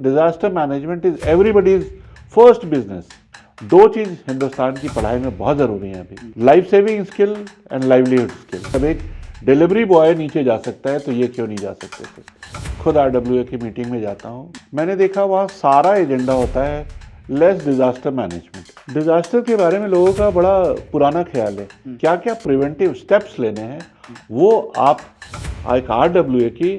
Disaster management is everybody's first business. दो चीज हिंदुस्तान की पढ़ाई में बहुत जरूरी है अभी, life saving skill and livelihood skill. जब एक डिलीवरी बॉय नीचे जा सकता है तो ये क्यों नहीं जा सकते थे। खुद RWA की मीटिंग में जाता हूँ, मैंने देखा वहाँ सारा एजेंडा होता है लेस डिजास्टर मैनेजमेंट। डिजास्टर के बारे में लोगों का बड़ा पुराना ख्याल है, क्या क्या प्रिवेंटिव स्टेप्स लेने हैं वो आप एक RWA की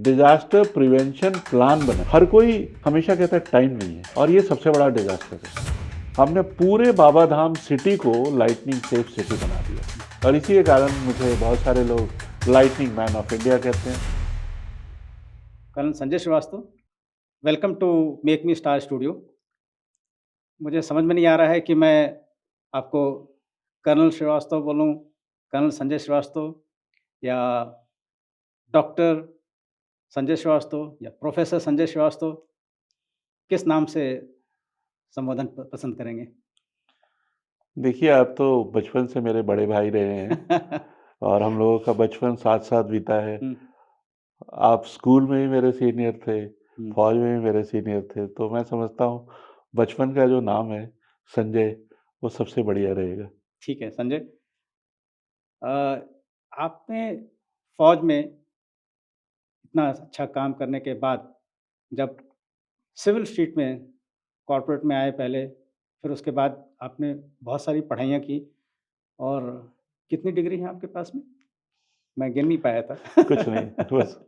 डिजास्टर प्रिवेंशन प्लान बना। हर कोई हमेशा कहता है टाइम नहीं है, और ये सबसे बड़ा डिजास्टर है। हमने पूरे बाबा धाम सिटी को लाइटनिंग सेफ सिटी बना दिया, और इसी के कारण मुझे बहुत सारे लोग लाइटनिंग मैन ऑफ इंडिया कहते हैं। Colonel Sanjay Srivastava, welcome to make me star studio. मुझे समझ में नहीं आ रहा है कि मैं आपको कर्नल श्रीवास्तव बोलूं, कर्नल संजय श्रीवास्तव, या डॉक्टर संजय श्रीवास्तव, या प्रोफेसर संजय श्रीवास्तव, किस नाम से संबोधन पसंद करेंगे? देखिए, आप तो बचपन से मेरे बड़े भाई रहे हैं और हम लोगों का बचपन साथ साथ बीता है। आप स्कूल में ही मेरे सीनियर थे, फौज में भी मेरे सीनियर थे, तो मैं समझता हूँ बचपन का जो नाम है संजय, वो सबसे बढ़िया रहेगा। ठीक है संजय, आपने फौज में इतना अच्छा काम करने के बाद जब सिविल स्ट्रीट में कॉर्पोरेट में आए पहले, फिर उसके बाद आपने बहुत सारी पढ़ाइयाँ की, और कितनी डिग्री है आपके पास में? मैं गिन नहीं पाया था। कुछ नहीं, बस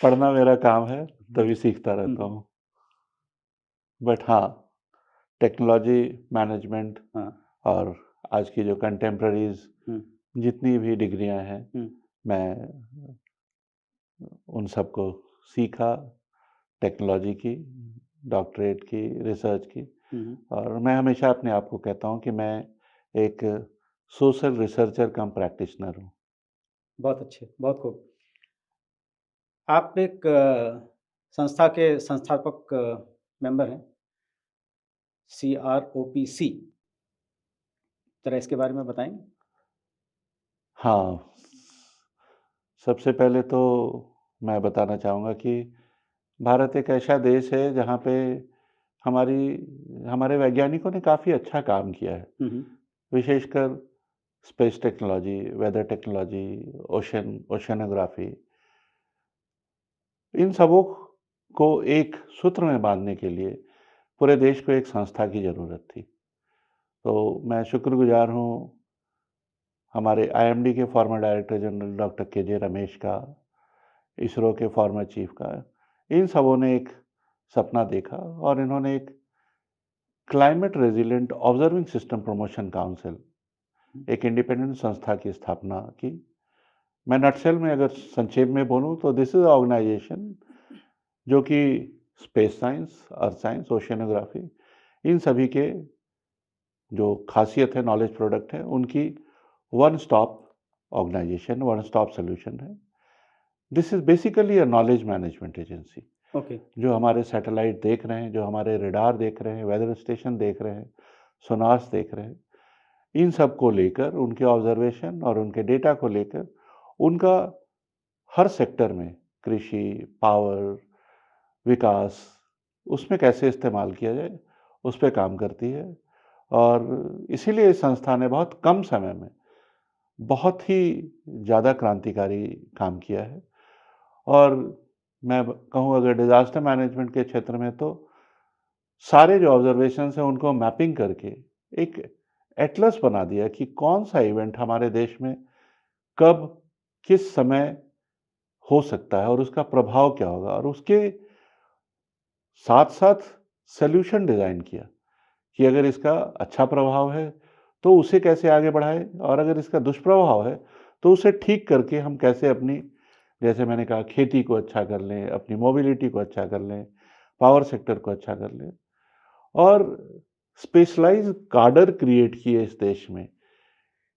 पढ़ना मेरा काम है, तभी सीखता रहता हूँ। बट हाँ, टेक्नोलॉजी मैनेजमेंट हाँ। और आज की जो कंटेम्प्रेरीज जितनी भी डिग्रियां हैं, मैं उन सबको सीखा, टेक्नोलॉजी की, डॉक्टरेट की, रिसर्च की। और मैं हमेशा अपने आप को कहता हूँ कि मैं एक सोशल रिसर्चर कम प्रैक्टिशनर हूँ। बहुत अच्छे, बहुत खूब। आप एक संस्था के संस्थापक मेंबर हैं, CROPC, जरा इसके बारे में बताएंगे? हाँ, सबसे पहले तो मैं बताना चाहूँगा कि भारत एक ऐसा देश है जहाँ पे हमारे वैज्ञानिकों ने काफ़ी अच्छा काम किया है, विशेषकर space technology, weather technology, oceanography, इन सबों को एक सूत्र में बांधने के लिए पूरे देश को एक संस्था की ज़रूरत थी। तो मैं शुक्रगुजार हूँ हमारे IMD के farmer director general doctor KJ Ramesh का, इसरो के फॉर्मर चीफ का। इन सबों ने एक सपना देखा और इन्होंने एक climate resilient observing system promotion council, एक इंडिपेंडेंट संस्था की स्थापना की। मैं नटशेल में अगर संक्षेप में बोलूं तो दिस इज ऑर्गेनाइजेशन जो कि space science, earth science, oceanography, इन सभी के जो खासियत है, नॉलेज प्रोडक्ट है, उनकी one stop organization, one stop solution है। This is basically a knowledge management agency. जो हमारे सैटेलाइट देख रहे हैं, जो हमारे रेडार देख रहे हैं, वेदर स्टेशन देख रहे हैं, सोनार्स देख रहे हैं, इन सब को लेकर, उनके ऑब्जर्वेशन और उनके डेटा को लेकर, उनका हर सेक्टर में कृषि, पावर, विकास, उसमें कैसे इस्तेमाल किया जाए, उस पर काम करती है। और इसीलिए इस संस्था ने बहुत कम समय में बहुत ही ज़्यादा क्रांतिकारी काम किया है। और मैं कहूँ अगर डिजास्टर मैनेजमेंट के क्षेत्र में, तो सारे जो ऑब्जर्वेशंस हैं उनको मैपिंग करके एक एटलस बना दिया कि कौन सा इवेंट हमारे देश में कब, किस समय हो सकता है और उसका प्रभाव क्या होगा, और उसके साथ साथ सॉल्यूशन डिजाइन किया कि अगर इसका अच्छा प्रभाव है तो उसे कैसे आगे बढ़ाएं, और अगर इसका दुष्प्रभाव है तो उसे ठीक करके हम कैसे अपनी, जैसे मैंने कहा, खेती को अच्छा कर लें, अपनी मोबिलिटी को अच्छा कर लें, पावर सेक्टर को अच्छा कर लें। और स्पेशलाइज कार्डर क्रिएट किए इस देश में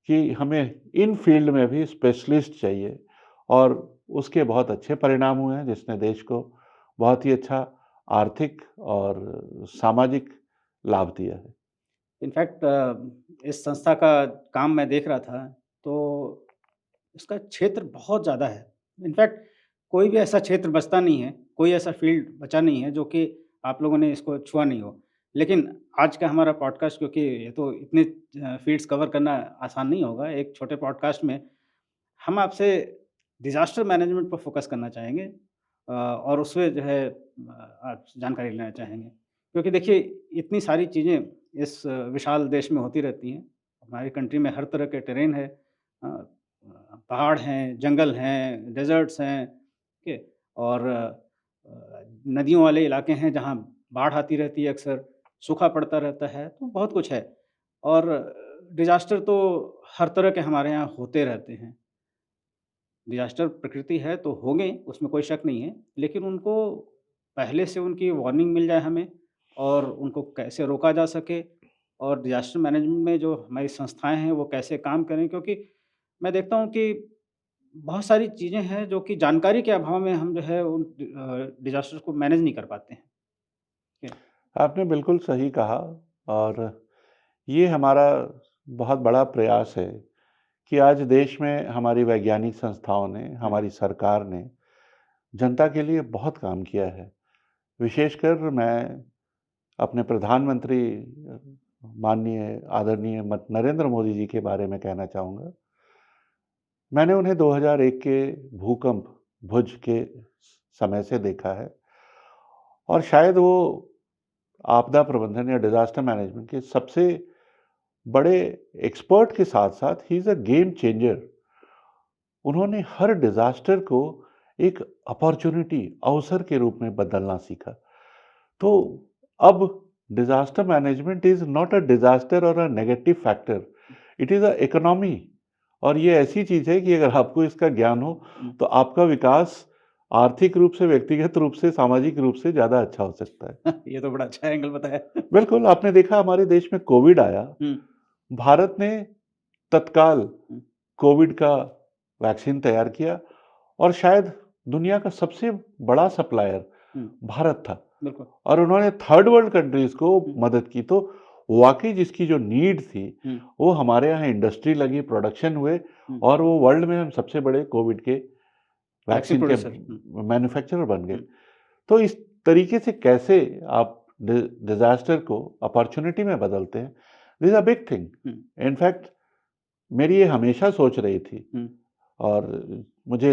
कि हमें इन फील्ड में भी स्पेशलिस्ट चाहिए, और उसके बहुत अच्छे परिणाम हुए हैं, जिसने देश को बहुत ही अच्छा आर्थिक और सामाजिक लाभ दिया है। इनफैक्ट इस संस्था का काम मैं देख रहा था, तो इसका क्षेत्र बहुत ज़्यादा है। इनफैक्ट कोई भी ऐसा क्षेत्र बचता नहीं है, कोई ऐसा फ़ील्ड बचा नहीं है जो कि आप लोगों ने इसको छुआ नहीं हो। लेकिन आज का हमारा पॉडकास्ट, क्योंकि ये तो इतने फ़ील्ड्स कवर करना आसान नहीं होगा। एक छोटे पॉडकास्ट में हम आपसे डिज़ास्टर मैनेजमेंट पर फ़ोकस करना चाहेंगे और उसमें जो है आप जानकारी लेना चाहेंगे। क्योंकि देखिए, इतनी सारी चीज़ें इस विशाल देश में होती रहती हैं। हमारी कंट्री में हर तरह के टेरेन है। पहाड़ हैं, जंगल हैं, डेज़र्ट्स हैं, ठीक है? और नदियों वाले इलाके हैं जहाँ बाढ़ आती रहती है अक्सर, सूखा पड़ता रहता है, तो बहुत कुछ है। और डिज़ास्टर तो हर तरह के हमारे यहाँ होते रहते हैं। डिज़ास्टर प्रकृति है तो होंगे, उसमें कोई शक नहीं है, लेकिन उनको पहले से उनकी वार्निंग मिल जाए हमें और उनको कैसे रोका जा सके और डिज़ास्टर मैनेजमेंट में जो हमारी संस्थाएँ हैं, वो कैसे काम करें, क्योंकि मैं देखता हूँ कि बहुत सारी चीज़ें हैं जो कि जानकारी के अभाव में हम जो है उन डिज़ास्टर्स को मैनेज नहीं कर पाते हैं। ठीक है? आपने बिल्कुल सही कहा और ये हमारा बहुत बड़ा प्रयास है कि आज देश में हमारी वैज्ञानिक संस्थाओं ने, हुँ, हमारी सरकार ने जनता के लिए बहुत काम किया है। विशेषकर मैं अपने प्रधानमंत्री माननीय आदरणीय मत नरेंद्र मोदी जी के बारे में कहना चाहूँगा। मैंने उन्हें 2001 के भूकंप भुज के समय से देखा है और शायद वो आपदा प्रबंधन या डिज़ास्टर मैनेजमेंट के सबसे बड़े एक्सपर्ट के साथ-साथ he is a game changer. उन्होंने हर डिज़ास्टर को एक अपॉर्च्युनिटी, अवसर के रूप में बदलना सीखा। तो अब disaster management is not a disaster और a negative factor, it is a economy. और ये ऐसी चीज़ है कि अगर आपको इसका ज्ञान हो, हुँ। तो आपका विकास आर्थिक रूप से, व्यक्तिगत रूप से, सामाजिक रूप से ज़्यादा अच्छा हो सकता है। ये तो बड़ा अच्छा एंगल बताया। बिल्कुल, आपने देखा हमारे देश में कोविड आया, हुँ, भारत ने तत्काल हुँ, कोविड का वैक्सीन तैयार किया और शायद दुनिया का सबसे बड़ा सप्लायर हुँ, भारत था बिल्कुल। और उन्होंने थर्ड वर्ल्ड कंट्रीज़ को हुँ, मदद की। तो वाक़ई जिसकी जो नीड थी, हुँ, वो हमारे यहाँ इंडस्ट्री लगी, प्रोडक्शन हुए हुँ। और वो वर्ल्ड में हम सबसे बड़े कोविड के वैक्सीन वैक्सीन के प्रोड्यूसर। हुँ, मैन्युफैक्चरर बन गए। हुँ, तो इस तरीके से कैसे आप डिज़ास्टर को अपॉर्च्युनिटी में बदलते हैं, this is a big thing. Hmm, in fact मेरी ये हमेशा सोच रही थी हुँ, और मुझे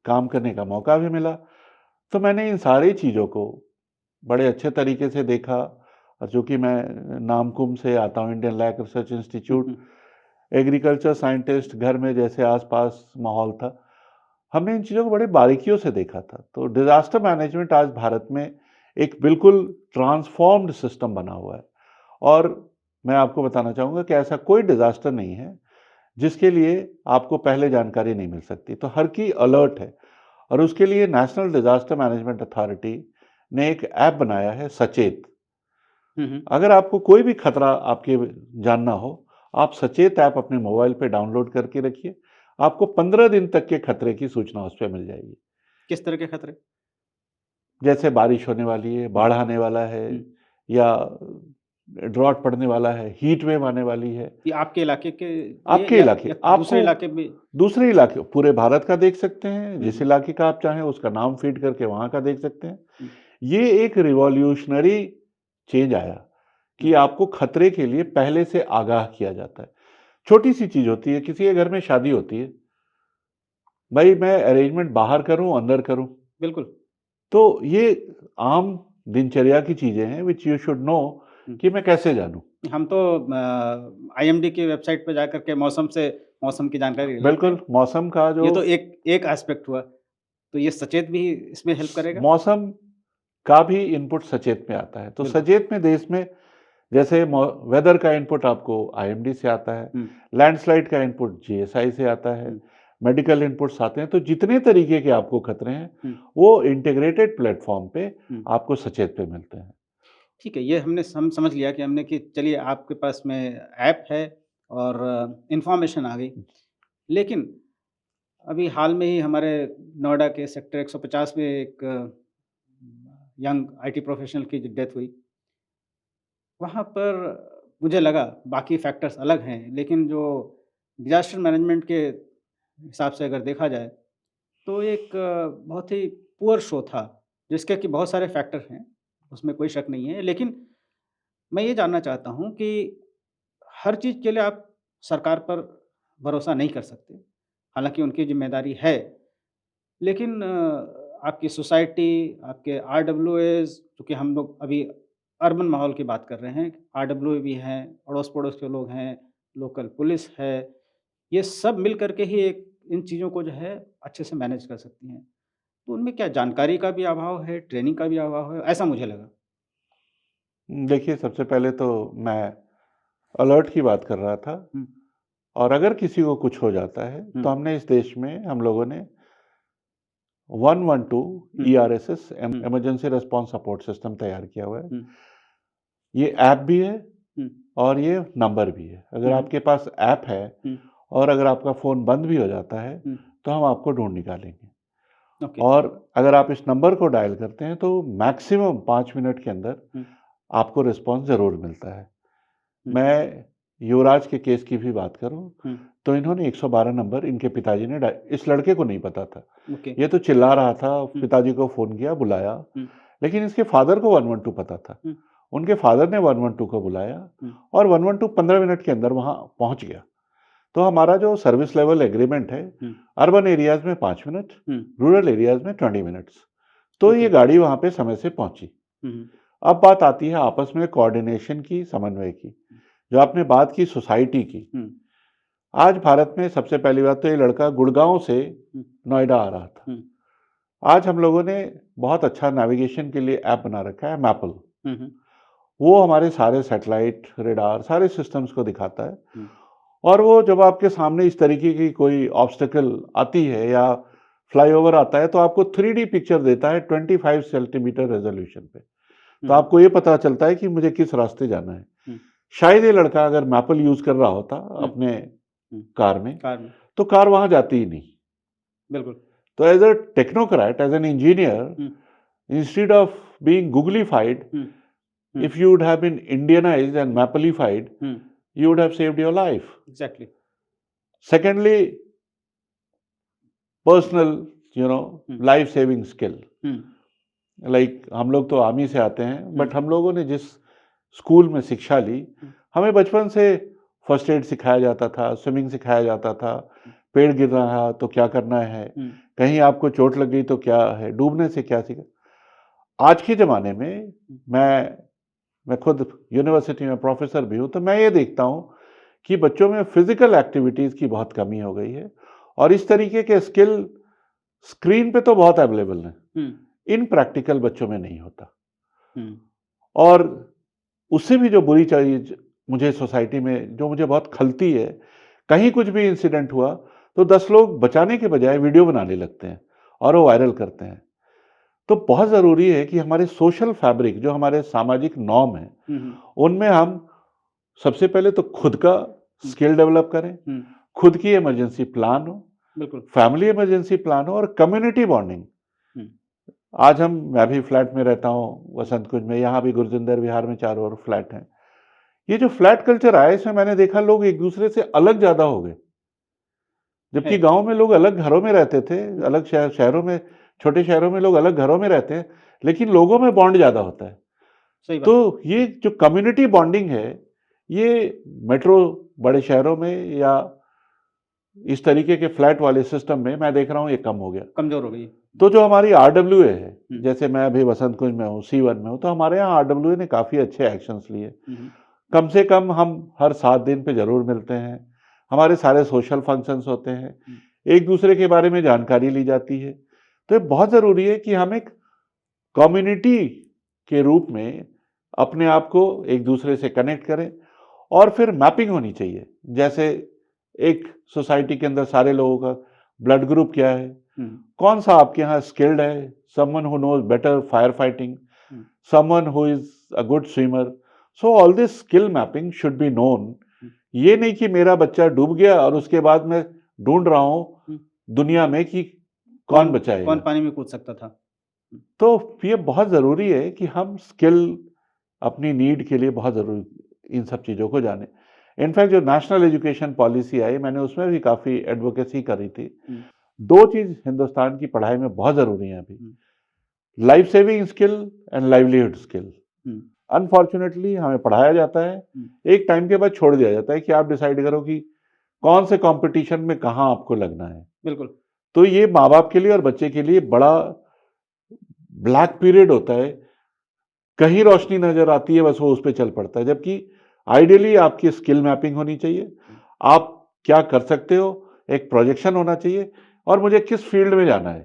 काम करने का मौका भी मिला। तो मैंने इन सारी चीज़ों को बड़े अच्छे तरीके से देखा और चूँकि मैं नामकुम से आता हूँ, इंडियन लैक रिसर्च हुँ, इंस्टीट्यूट, हुँ, एग्रीकल्चर साइंटिस्ट, घर में जैसे आस-पास माहौल था, हमने इन चीज़ों को बड़ी बारीकियों से देखा था। तो डिज़ास्टर मैनेजमेंट आज भारत में एक बिल्कुल ट्रांसफ़ॉर्म्ड सिस्टम बना हुआ है और मैं आपको बताना चाहूँगा कि ऐसा कोई डिज़ास्टर नहीं है, जिसके लिए आपको पहले जानकारी नहीं मिल सकती। तो हर की अलर्ट है और उसके लिए नेशनल डिज़ास्टर मैनेजमेंट अथॉरिटी ने एक ऐप बनाया है सचेत। हुँ, हुँ। अगर आपको कोई भी खतरा आपके जानना हो, आप सचेत ऐप अपने मोबाइल पे डाउनलोड करके रखिए। आपको 15 दिन तक के खतरे की सूचना उस पे मिल जाएगी। किस तरह के खतरे? जैसे बारिश होने वाली है, हुँ, बाढ़ आने वाला है हुँ। या ड्रॉट पड़ने वाला है, हीट वेव आने वाली है। ये आपके इलाके के ये आपके इलाके, या दूसरे आपको इलाके में? दूसरे इलाके पूरे भारत का देख सकते हैं, हुँ, जिस हुँ, इलाके का आप चाहें उसका नाम फ़ीड करके वहाँ का देख सकते हैं। हुँ, ये एक रिवॉल्यूशनरी चेंज आया हुँ, कि आपको खतरे के लिए पहले से आगाह किया जाता है। छोटी-सी चीज़ होती है, किसी के घर में शादी होती है, भई मैं अरेंजमेंट बाहर करूँ, अंदर करूँ? बिल्कुल। तो ये आम दिनचर्या की चीज़ें हैं व्हिच यू शुड नो हुँ। कि मैं कैसे जानूँ? हम तो आईएमडी की वेबसाइट पे जाकर के मौसम की जानकारी ले लेते बिल्कुल, हैं। मौसम का जो ये तो एक एक एस्पेक्ट हुआ। तो ये सचेत भी इसमें हेल्प करेगा? मौसम का भी इनपुट सचेत में आता है। तो बिल्कुल। सचेत में देश में जैसे वेदर का इनपुट आपको आईएमडी से आता है, हुँ, लैंडस्लाइड का इनपुट जीएसआई से आता है, हुँ, मेडिकल इनपुट्स आते हैं। तो जितने तरीके के आपको खतरे हैं, हुँ, वो इंटीग्रेटेड प्लेटफ़ॉर्म पे हुँ। आपको सचेत पे मिलते हैं। ठीक है, ये हम समझ लिया कि हमने कि चलिए आपके पास में ऐप है और इन्फॉर्मेशन आ गई। लेकिन अभी हाल में ही हमारे नोएडा के सेक्टर 150 में एक यंग आईटी प्रोफ़ेशनल की डेथ हुई। वहाँ पर मुझे लगा बाकी फैक्टर्स अलग हैं, लेकिन जो डिज़ास्टर मैनेजमेंट के हिसाब से अगर देखा जाए, तो एक बहुत ही पुअर शो था। जिसके कि बहुत सारे फैक्टर हैं, उसमें कोई शक नहीं है। लेकिन मैं ये जानना चाहता हूँ कि हर चीज़ के लिए आप सरकार पर भरोसा नहीं कर सकते। हालाँकि उनकी ज़िम्मेदारी है, लेकिन आपकी सोसाइटी, आपके आरडब्ल्यूएज़, चूँकि हम लोग अभी अर्बन माहौल की बात कर रहे हैं, आरडब्ल्यूए भी हैं, अड़ोस-पड़ोस के लोग हैं, लोकल पुलिस है, ये सब मिल कर के ही एक इन चीज़ों को जो है अच्छे से मैनेज कर सकती हैं। तो उनमें क्या जानकारी का भी अभाव है, ट्रेनिंग का भी अभाव है? ऐसा मुझे लगा। देखिए, सबसे पहले तो मैं अलर्ट की बात कर रहा था हुँ, और अगर किसी को कुछ हो जाता है, हुँ, तो हमने इस देश में हम लोगों ने 112 हुँ, ईआरएसएस हुँ, इमरजेंसी रिस्पॉन्स सपोर्ट सिस्टम तैयार किया हुआ है। हुँ, ये ऐप भी है हुँ, और ये नंबर भी है। अगर हुँ, आपके पास ऐप है हुँ, और अगर आपका फ़ोन बंद भी हो जाता है, हुँ, तो हम आपको ढूँढ निकालेंगे। ओके। और अगर आप इस नंबर को डायल करते हैं, तो मैक्सिमम 5 मिनट के अंदर हुँ, आपको रिस्पॉन्स ज़रूर मिलता है। हुँ, मैं युवराज के केस की भी बात करूँ, हुँ, तो इन्होंने 112 नंबर इनके पिताजी ने इस लड़के को नहीं पता था। ओके। ये तो चिल्ला रहा था, हुँ, पिताजी को फ़ोन किया, बुलाया, हुँ, लेकिन इसके फ़ादर को 112 पता था। हुँ, उनके फ़ादर ने 112 को बुलाया हुँ, और 112 15 मिनट के अंदर वहाँ पहुँच गया। तो हमारा जो सर्विस लेवल एग्रीमेंट है, हुँ, अर्बन एरियाज़ में 5 मिनट, हुँ, रूरल एरियाज़ में 20 मिनट्स। तो ओके। ये गाड़ी वहाँ पे समय से पहुँची। हुँ, हुँ, अब बात आती है आपस में कोऑर्डिनेशन की, समन्वय की। जो आपने बात की सोसाइटी की, हुँ, आज भारत में सबसे पहली बात तो ये लड़का गुड़गाँव से हुँ, नोएडा आ रहा था। हुँ, आज हम लोगों ने बहुत अच्छा नेविगेशन के लिए ऐप बना रखा है, मैपल। हुँ, हुँ, वो हमारे सारे सैटेलाइट, रेडार, सारे सिस्टम्स को दिखाता है हुँ, और वो जब आपके सामने इस तरीके की कोई ऑब्स्टेकल आती है या फ्लाईओवर आता है, तो आपको 3D पिक्चर देता है 25 सेंटीमीटर रेज़ोल्यूशन पे। हुँ, तो हुँ, आपको ये पता चलता है कि मुझे किस रास्ते जाना है। हुँ, शायद ये लड़का अगर मैपल यूज़ कर रहा होता हुँ, अपने हुँ, कार में, कार में, तो कार वहाँ जाती ही नहीं। बिल्कुल। तो as a technocrat, as an engineer, hmm, instead of being Googlified, hmm, hmm, if you would have been Indianized and Mappleified, hmm, you would have saved your life. Exactly. Secondly, personal, hmm, life saving skill. Hmm, like हम लोग तो army से आते हैं, हुँ, but हम लोगों ने जिस स्कूल में शिक्षा ली, हुँ, हमें बचपन से फर्स्ट एड सिखाया जाता था, स्विमिंग सिखाया जाता था, हुँ, पेड़ गिर रहा तो क्या करना है, हुँ, कहीं आपको चोट लग गई तो क्या है, डूबने से क्या सीखा। आज के ज़माने में हुँ, मैं खुद यूनिवर्सिटी में प्रोफेसर भी हूँ, तो मैं ये देखता हूँ कि बच्चों में फिज़िकल एक्टिविटीज़ की बहुत कमी हो गई है और इस तरीके के स्किल स्क्रीन पे तो बहुत अवेलेबल हैं, हुँ, इन प्रैक्टिकल बच्चों में नहीं होता। हुँ, और उससे भी जो बुरी चीज़ मुझे सोसाइटी में जो मुझे बहुत खलती है, कहीं कुछ भी इंसिडेंट हुआ, तो 10 लोग बचाने के बजाय वीडियो बनाने लगते हैं और वो वायरल करते हैं। तो बहुत ज़रूरी है कि हमारे सोशल फैब्रिक, जो हमारे सामाजिक नॉर्म हैं, हुँ, हुँ, उनमें हम सबसे पहले तो खुद का हुँ, स्किल डेवलप करें, हुँ, खुद की इमरजेंसी प्लान हो, बिल्कुल। फैमिली इमरजेंसी प्लान हो और कम्युनिटी बॉन्डिंग। हुँ, आज मैं भी फ्लैट में रहता हूँ वसंत कुंज में, यहाँ भी गुरजिंदर विहार में चारों ओर फ्लैट हैं। ये जो फ्लैट कल्चर आया, इसमें मैंने देखा लोग एक दूसरे से अलग ज़्यादा हो गए। है। जबकि गाँव में लोग अलग घरों में रहते थे, हुँ, अलग शहरों में, छोटे शहरों में लोग अलग घरों में रहते हैं, लेकिन लोगों में बॉन्ड ज़्यादा होता है। सही बात। तो ये जो कम्युनिटी बॉन्डिंग है, ये मेट्रो बड़े शहरों में या इस तरीके के फ्लैट वाले सिस्टम में मैं देख रहा हूँ ये कम हो गया। कमज़ोर हो गई। तो जो हमारी आरडब्ल्यूए है, हुँ, जैसे मैं अभी वसंत कुंज में हूँ, C1 में हूँ, तो हमारे यहाँ आरडब्ल्यूए ने काफ़ी अच्छे एक्शंस लिए। हुँ, हुँ, कम से कम हम हर 7 दिन पे ज़रूर मिलते हैं। हमारे सारे सोशल फंक्शंस होते हैं। हुँ, एक दूसरे के बारे में जानकारी ली जाती है। तो ये बहुत ज़रूरी है कि हम एक कम्युनिटी के रूप में अपने आप को एक दूसरे से कनेक्ट करें और फिर मैपिंग होनी चाहिए। जैसे एक सोसाइटी के अंदर सारे लोगों का ब्लड ग्रुप क्या है, हुँ, कौन-सा आपके यहाँ स्किल्ड है, someone who knows better fire fighting, hmm, someone who is a good swimmer. So all this skill mapping should be known. हुँ, ये नहीं कि मेरा बच्चा डूब गया और उसके बाद मैं ढूंढ रहा हूँ हुँ, दुनिया में कि कौन कौन कौन बचाएगा। पानी में कूद सकता था? हुँ, तो ये बहुत ज़रूरी है कि हम स्किल अपनी नीड के लिए बहुत ज़रूरी इन सब चीज़ों को जानें। इनफैक्ट जो नेशनल एजुकेशन पॉलिसी आई, मैंने उसमें भी काफ़ी एडवोकेसी करी थी। हुँ, 2 चीज़ हिंदुस्तान की पढ़ाई में बहुत ज़रूरी हैं अभी। हुँ, life saving skill and livelihood skill. हुँ, अनफॉर्चुनेटली हमें पढ़ाया जाता है, हुँ, एक टाइम के बाद छोड़ दिया जाता है कि आप डिसाइड करो कि कौन से कंपटीशन में कहाँ आपको लगना है। बिल्कुल। तो ये माँ-बाप के लिए और बच्चे के लिए बड़ा ब्लैक पीरियड होता है। कहीं रोशनी नज़र आती है, बस वो उस पे चल पड़ता है। जबकि आइडियली आपकी स्किल मैपिंग होनी चाहिए। हुँ, आप क्या कर सकते हो, एक प्रोजेक्शन होना चाहिए और मुझे किस फील्ड में जाना है।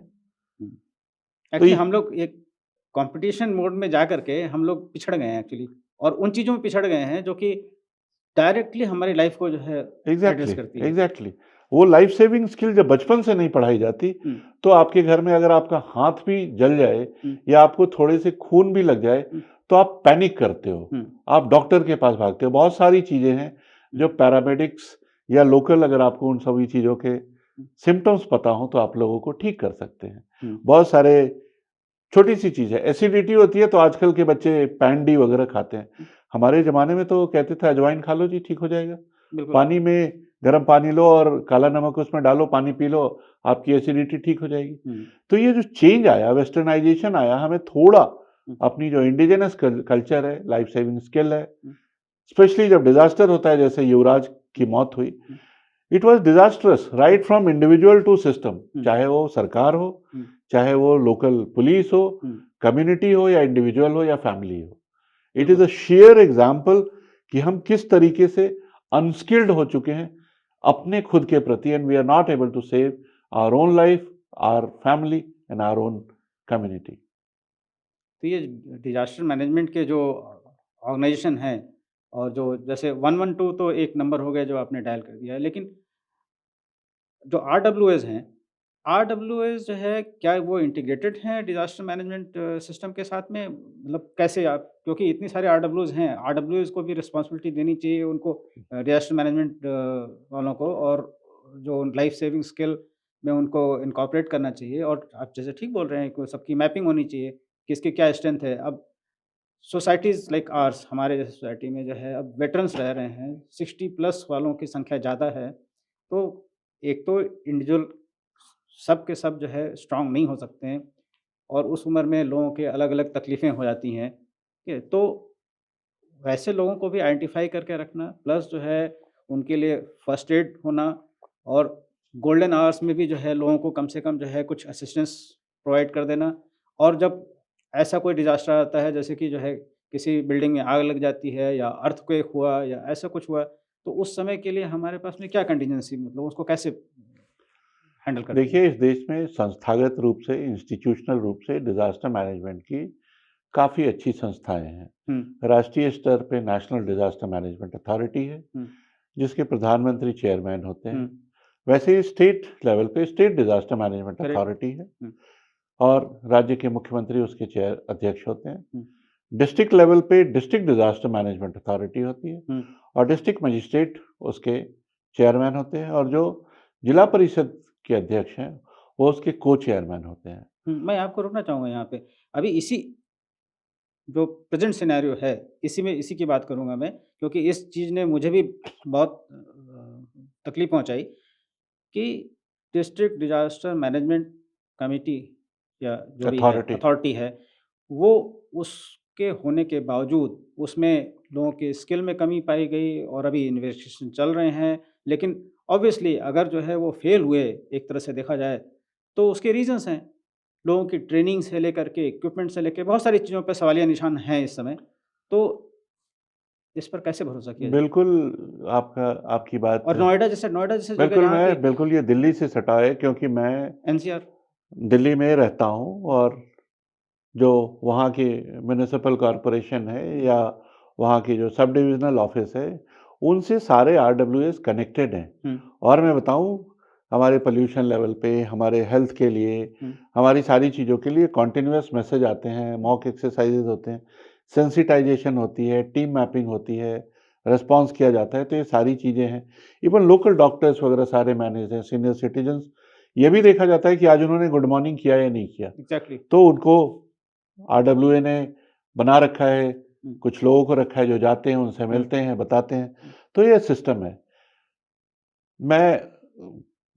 हुँ। तो एक्चुअली ये हम लोग एक कॉम्पिटिशन मोड में जा कर के हम लोग पिछड़ गए हैं एक्चुअली और उन चीज़ों में पिछड़ गए हैं जो कि डायरेक्टली हमारी लाइफ़ को जो है एड्रेस एग्ज़ैक्टली, करती है। एग्ज़ैक्टली। वो लाइफ सेविंग स्किल जब बचपन से नहीं पढ़ाई जाती, हुँ, तो आपके घर में अगर आपका हाथ भी जल जाए हुँ, या आपको थोड़े से खून भी लग जाए, हुँ, तो आप पैनिक करते हो। हुँ, आप डॉक्टर के पास भागते हो। बहुत सारी चीज़ें हैं हुँ, जो पैरामेडिक्स या लोकल अगर आपको उन सभी चीज़ों के हुँ, सिम्पटम्स पता हों, तो आप लोगों को ठीक कर सकते हैं। हुँ, बहुत सारे छोटी-सी चीज़ है, एसिडिटी होती है तो आजकल के बच्चे पैन डी वगैरह खाते हैं। हुँ, हमारे ज़माने में तो कहते थे अजवाइन खा लो जी, ठीक हो जाएगा। बिल्कुल। पानी में गर्म पानी लो और काला नमक उसमें डालो, पानी पी लो, आपकी एसिडिटी ठीक हो जाएगी। हुँ, तो ये जो चेंज आया, वेस्टर्नाइज़ेशन आया, हमें थोड़ा हुँ, अपनी जो इंडिजिनस कल्चर है, लाइफ सेविंग स्किल है, हुँ, स्पेशली जब डिज़ास्टर होता है, जैसे युवराज की हुँ, मौत हुई, हुँ, it was disastrous right from individual to system, हुँ, चाहे वो सरकार हो, हुँ, चाहे वो लोकल पुलिस हो, हुँ, कम्युनिटी हो या इंडिविजुअल हो या फैमिली हो। इट इज़ बिल्कुल। अ शेयर एग्ज़ाम्पल कि हम किस तरीके से अनस्किल्ड हो चुके हैं अपने खुद के प्रति, and we are not able to save our own life, our family and our own community. तो ये डिज़ास्टर मैनेजमेंट के जो ऑर्गनाइज़ेशन हैं और जो जैसे 112 तो एक नंबर हो गया जो आपने डायल कर दिया है, लेकिन जो आरडब्ल्यूएस हैं, आरडब्ल्यूएस जो है क्या वो इंटीग्रेटेड हैं डिज़ास्टर मैनेजमेंट सिस्टम के साथ में? मतलब कैसे आप क्योंकि इतनी सारे आरडब्ल्यूएस हैं, आरडब्ल्यूएस को भी रिस्पॉन्सिबिलिटी देनी चाहिए उनको डिज़ास्टर मैनेजमेंट वालों को और जो लाइफ सेविंग स्किल में उनको इनकॉर्पोरेट करना चाहिए और आप जैसे ठीक बोल रहे हैं कि सबकी मैपिंग होनी चाहिए, किसकी क्या स्ट्रेंथ है। अब सोसाइटीज़ लाइक आवर्स हमारे जैसे सोसाइटी में जो है अब वेटरन्स रह रहे हैं, 60 प्लस वालों की संख्या ज़्यादा है। तो एक तो इंडिविजुअल सब के सब जो है स्ट्रॉन्ग नहीं हो सकते हैं और उस उम्र में लोगों के अलग-अलग तकलीफ़ें हो जाती हैं, ठीक है? तो वैसे लोगों को भी आइडेंटिफ़ाई करके रखना प्लस जो है उनके लिए फर्स्ट एड होना और गोल्डन आवर्स में भी जो है लोगों को कम से कम जो है कुछ असिस्टेंस प्रोवाइड कर देना और जब ऐसा कोई डिज़ास्टर आता है जैसे कि जो है किसी बिल्डिंग में आग लग जाती है या अर्थक्वेक हुआ या ऐसा कुछ हुआ, तो उस समय के लिए हमारे पास में क्या कंटीजेंसी मतलब उसको कैसे हैंडल करते हैं? देखिए, इस देश में संस्थागत रूप से, इंस्टीट्यूशनल रूप से डिज़ास्टर मैनेजमेंट की काफ़ी अच्छी संस्थाएँ हैं। हुँ, राष्ट्रीय स्तर पे नेशनल डिज़ास्टर मैनेजमेंट अथॉरिटी है, हुँ, जिसके प्रधानमंत्री चेयरमैन होते हुँ, हैं। वैसे ही स्टेट लेवल पे state disaster management correct. Authority है हुँ, और राज्य के मुख्यमंत्री उसके चेयर अध्यक्ष होते हैं। हुँ, डिस्ट्रिक्ट लेवल पे डिस्ट्रिक्ट डिज़ास्टर मैनेजमेंट अथॉरिटी होती है हुँ, और डिस्ट्रिक्ट मजिस्ट्रेट उसके चेयरमैन होते हैं और जो जिला परिषद के अध्यक्ष हैं, वो उसके को-चेयरमैन होते हैं। हुँ, मैं आपको रोकना चाहूँगा यहाँ पे। अभी इसी जो प्रेज़ेंट सिनेरियो है, इसी में इसी की बात करूँगा मैं क्योंकि इस चीज़ ने मुझे भी बहुत तकलीफ़ पहुँचाई कि डिस्ट्रिक्ट डिज़ास्टर मैनेजमेंट कमिटी या जो भी है अथॉरिटी। अथॉरिटी है, वो उसके होने के बावजूद उसमें लोगों की स्किल में कमी पाई गई और अभी इन्वेस्टिगेशन चल रहे हैं। लेकिन ऑब्वियसली अगर जो है वो फ़ेल हुए एक तरह से देखा जाए, तो उसके रीज़न्स हैं। लोगों की ट्रेनिंग से लेकर के इक्विपमेंट से लेके बहुत सारी चीज़ों पे सवालिया निशान हैं इस समय। तो इस पर कैसे भरोसा किया जाए? बिल्कुल, आपकी बात। और नोएडा जैसे जगह बिल्कुल, जहाँ की मैं बिल्कुल ये दिल्ली से सटा है क्योंकि मैं एनसीआर दिल्ली में रहता हूँ और जो वहाँ की म्युनिसिपल कॉर्पोरेशन है या वहाँ की जो सब डिविज़नल ऑफ़िस है, उनसे सारे आरडब्ल्यूएस कनेक्टेड हैं। हुँ, और मैं बताऊँ, हमारे पॉल्यूशन लेवल पे, हमारे हेल्थ के लिए, हुँ, हमारी सारी चीज़ों के लिए कॉन्टिन्यूअस मैसेज आते हैं, मॉक एक्सरसाइज़ेज़ होते हैं, सेंसिटाइज़ेशन होती है, टीम मैपिंग होती है, रिस्पॉन्स किया जाता है, तो ये सारी चीज़ें हैं। इवन लोकल डॉक्टर्स वगैरह सारे मैनेज हैं, सीनियर सिटीज़न्स, ये भी देखा जाता है कि आज उन्होंने गुड मॉर्निंग किया या नहीं किया। एग्ज़ैक्टली। तो उनको आरडब्ल्यूए ने बना रखा है, हुँ, कुछ लोगों को रखा है जो जाते हैं, उनसे हुँ, मिलते हैं, बताते हैं। हुँ, तो ये सिस्टम है। मैं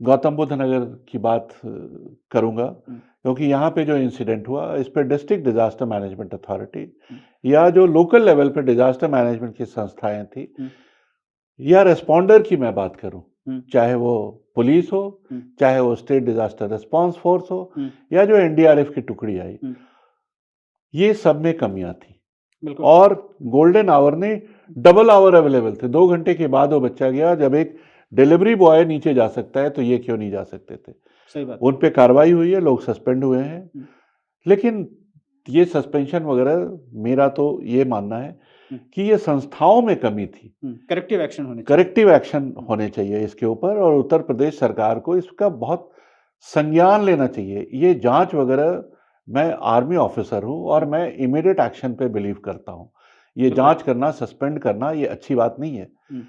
गौतम बुद्ध नगर की बात करूँगा हुँ, क्योंकि यहाँ पे जो इंसिडेंट हुआ इस पे डिस्ट्रिक्ट डिजास्टर मैनेजमेंट अथॉरिटी हुँ, या जो लोकल लेवल पे डिजास्टर मैनेजमेंट की संस्थाएं थी हुँ, या रेस्पॉन्डर की मैं बात करूं, हुँ, चाहे वो पुलिस हो, हुँ, चाहे वो स्टेट डिजास्टर रिस्पांस फोर्स हो हुँ, या जो एनडीआरएफ की टुकड़ी आई, हुँ, ये सब में कमियां थी। बिल्कुल। और गोल्डन आवर ने डबल आवर अवेलेबल थे। 2 घंटे के बाद वो बच्चा गया। जब एक डिलीवरी बॉय नीचे जा सकता है तो ये क्यों नहीं जा सकते थे? सही बात। उन पे कार्रवाई हुई है, लोग सस्पेंड हुए हैं। हुँ, लेकिन ये सस्पेंशन वगैरह, मेरा तो ये मानना है हुँ, कि ये संस्थाओं में कमी थी। करेक्टिव एक्शन होने चाहिए। करेक्टिव एक्शन हुँ, होने चाहिए इसके ऊपर और उत्तर प्रदेश सरकार को इसका बहुत संज्ञान लेना चाहिए। ये जांच वगैरह, मैं आर्मी ऑफिसर हूं और हुँ, मैं इमीडिएट एक्शन पे बिलीव करता हूं। ये बिल्कुल। जांच करना, सस्पेंड करना ये अच्छी बात नहीं है। हुँ,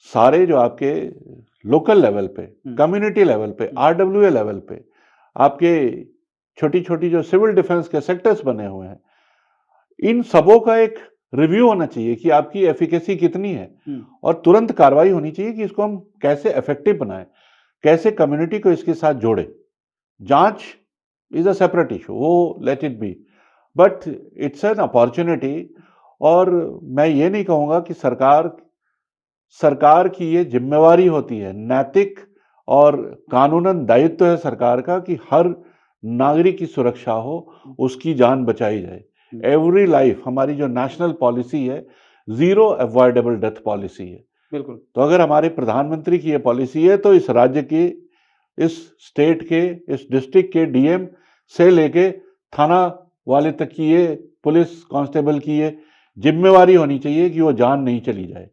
सारे जो आपके लोकल लेवल पे, हुँ, कम्युनिटी लेवल पे, हुँ, आरडब्ल्यूए लेवल पे, आपके छोटी-छोटी जो सिविल डिफेंस के सेक्टर्स बने हुए हैं, इन सबों का एक रिव्यू होना चाहिए कि आपकी एफिकेसी कितनी है हुँ, और तुरंत कार्रवाई होनी चाहिए कि इसको हम कैसे इफेक्टिव बनाएं, कैसे कम्युनिटी को इसके साथ जोड़ें। जांच इज अ सेपरेट इशू, वो let it be, but it's an opportunity. और मैं ये नहीं कहूंगा कि सरकार सरकार की ये जिम्मेवारी होती है, नैतिक और कानूनन दायित्व है सरकार का कि हर नागरिक की सुरक्षा हो, हुँ, उसकी जान बचाई जाए। हुँ, एवरी लाइफ, हमारी जो नेशनल पॉलिसी है, जीरो अवॉइडेबल डेथ पॉलिसी है। बिल्कुल। तो अगर हमारे प्रधानमंत्री की ये पॉलिसी है तो इस राज्य की, इस स्टेट के, इस डिस्ट्रिक्ट के डीएम से लेके थाना वाले तक की ये, पुलिस कांस्टेबल की ये जिम्मेवारी होनी चाहिए कि वो जान नहीं चली जाए।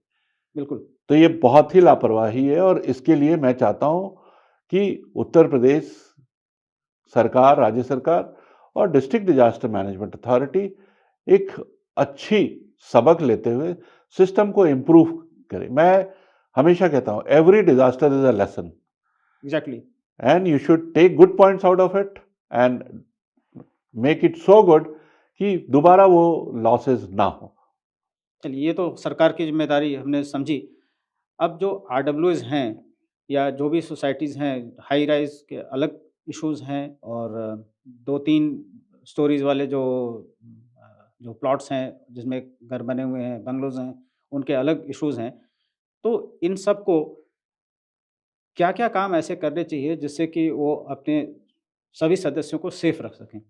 बिल्कुल। तो ये बहुत ही लापरवाही है और इसके लिए मैं चाहता हूं कि उत्तर प्रदेश सरकार, राज्य सरकार और डिस्ट्रिक्ट डिजास्टर मैनेजमेंट अथॉरिटी एक अच्छी सबक लेते हुए सिस्टम को इम्प्रूव करे। मैं हमेशा कहता हूं every disaster is a lesson exactly. And you should take good points out of it and make it so good कि दोबारा वो लॉसेस ना हो। चलिए, ये तो सरकार की ज़िम्मेदारी हमने समझी। अब जो आरडब्ल्यूज़ हैं या जो भी सोसाइटीज़ हैं, हाई राइज़ के अलग इश्यूज़ हैं और 2-3 स्टोरीज़ वाले जो प्लॉट्स हैं, जिसमें घर बने हुए हैं, बंगलोज़ हैं, उनके अलग इश्यूज़ हैं। तो इन सबको क्या-क्या काम ऐसे करने चाहिए जिससे कि वो अपने सभी सदस्यों को सेफ रख सकें?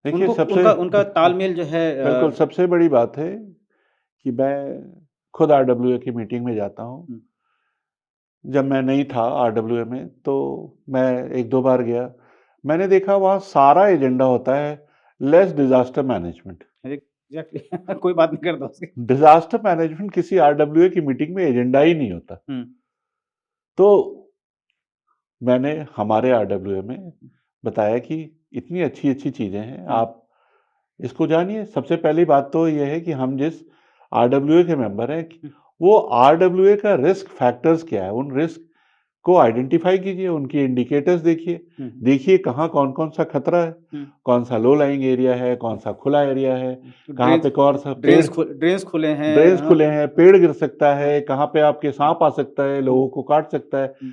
देखिए उनको सबसे उनका उनका तालमेल जो है बिल्कुल सबसे बड़ी बात है कि मैं खुद आरडब्ल्यूए की मीटिंग में जाता हूँ। हुँ, जब मैं नहीं था आरडब्ल्यूए में तो मैं 1-2 बार गया। मैंने देखा वहाँ सारा एजेंडा होता है लेस डिज़ास्टर मैनेजमेंट। एग्ज़ैक्टली कोई बात नहीं करता उसकी। डिज़ास्टर मैनेजमेंट किसी आरडब्ल्यूए की मीटिंग में एजेंडा ही नहीं होता। हुँ, तो मैंने हमारे आरडब्ल्यूए में बताया कि इतनी अच्छी-अच्छी चीज़ें हैं, हुँ, आप इसको जानिए। सबसे पहली बात तो ये है कि हम जिस आरडब्ल्यूए के मेंबर हैं, हुँ, वो आरडब्ल्यूए का रिस्क फैक्टर्स क्या है, उन रिस्क को आइडेंटिफाई कीजिए, उनकी इंडिकेटर्स देखिए। हुँ, देखिए कहाँ कौन-कौन सा खतरा है, हुँ, कौन सा लो लाइंग एरिया है, कौन सा खुला एरिया है, तो कहाँ पे कौन सा पेड़, ड्रेन्स खुले हैं, ड्रेन्स हाँ, खुले हैं, पेड़ गिर सकता हाँ, है, कहाँ पे आपके हुँ, साँप आ सकता है, हुँ, लोगों को काट सकता है। हुँ,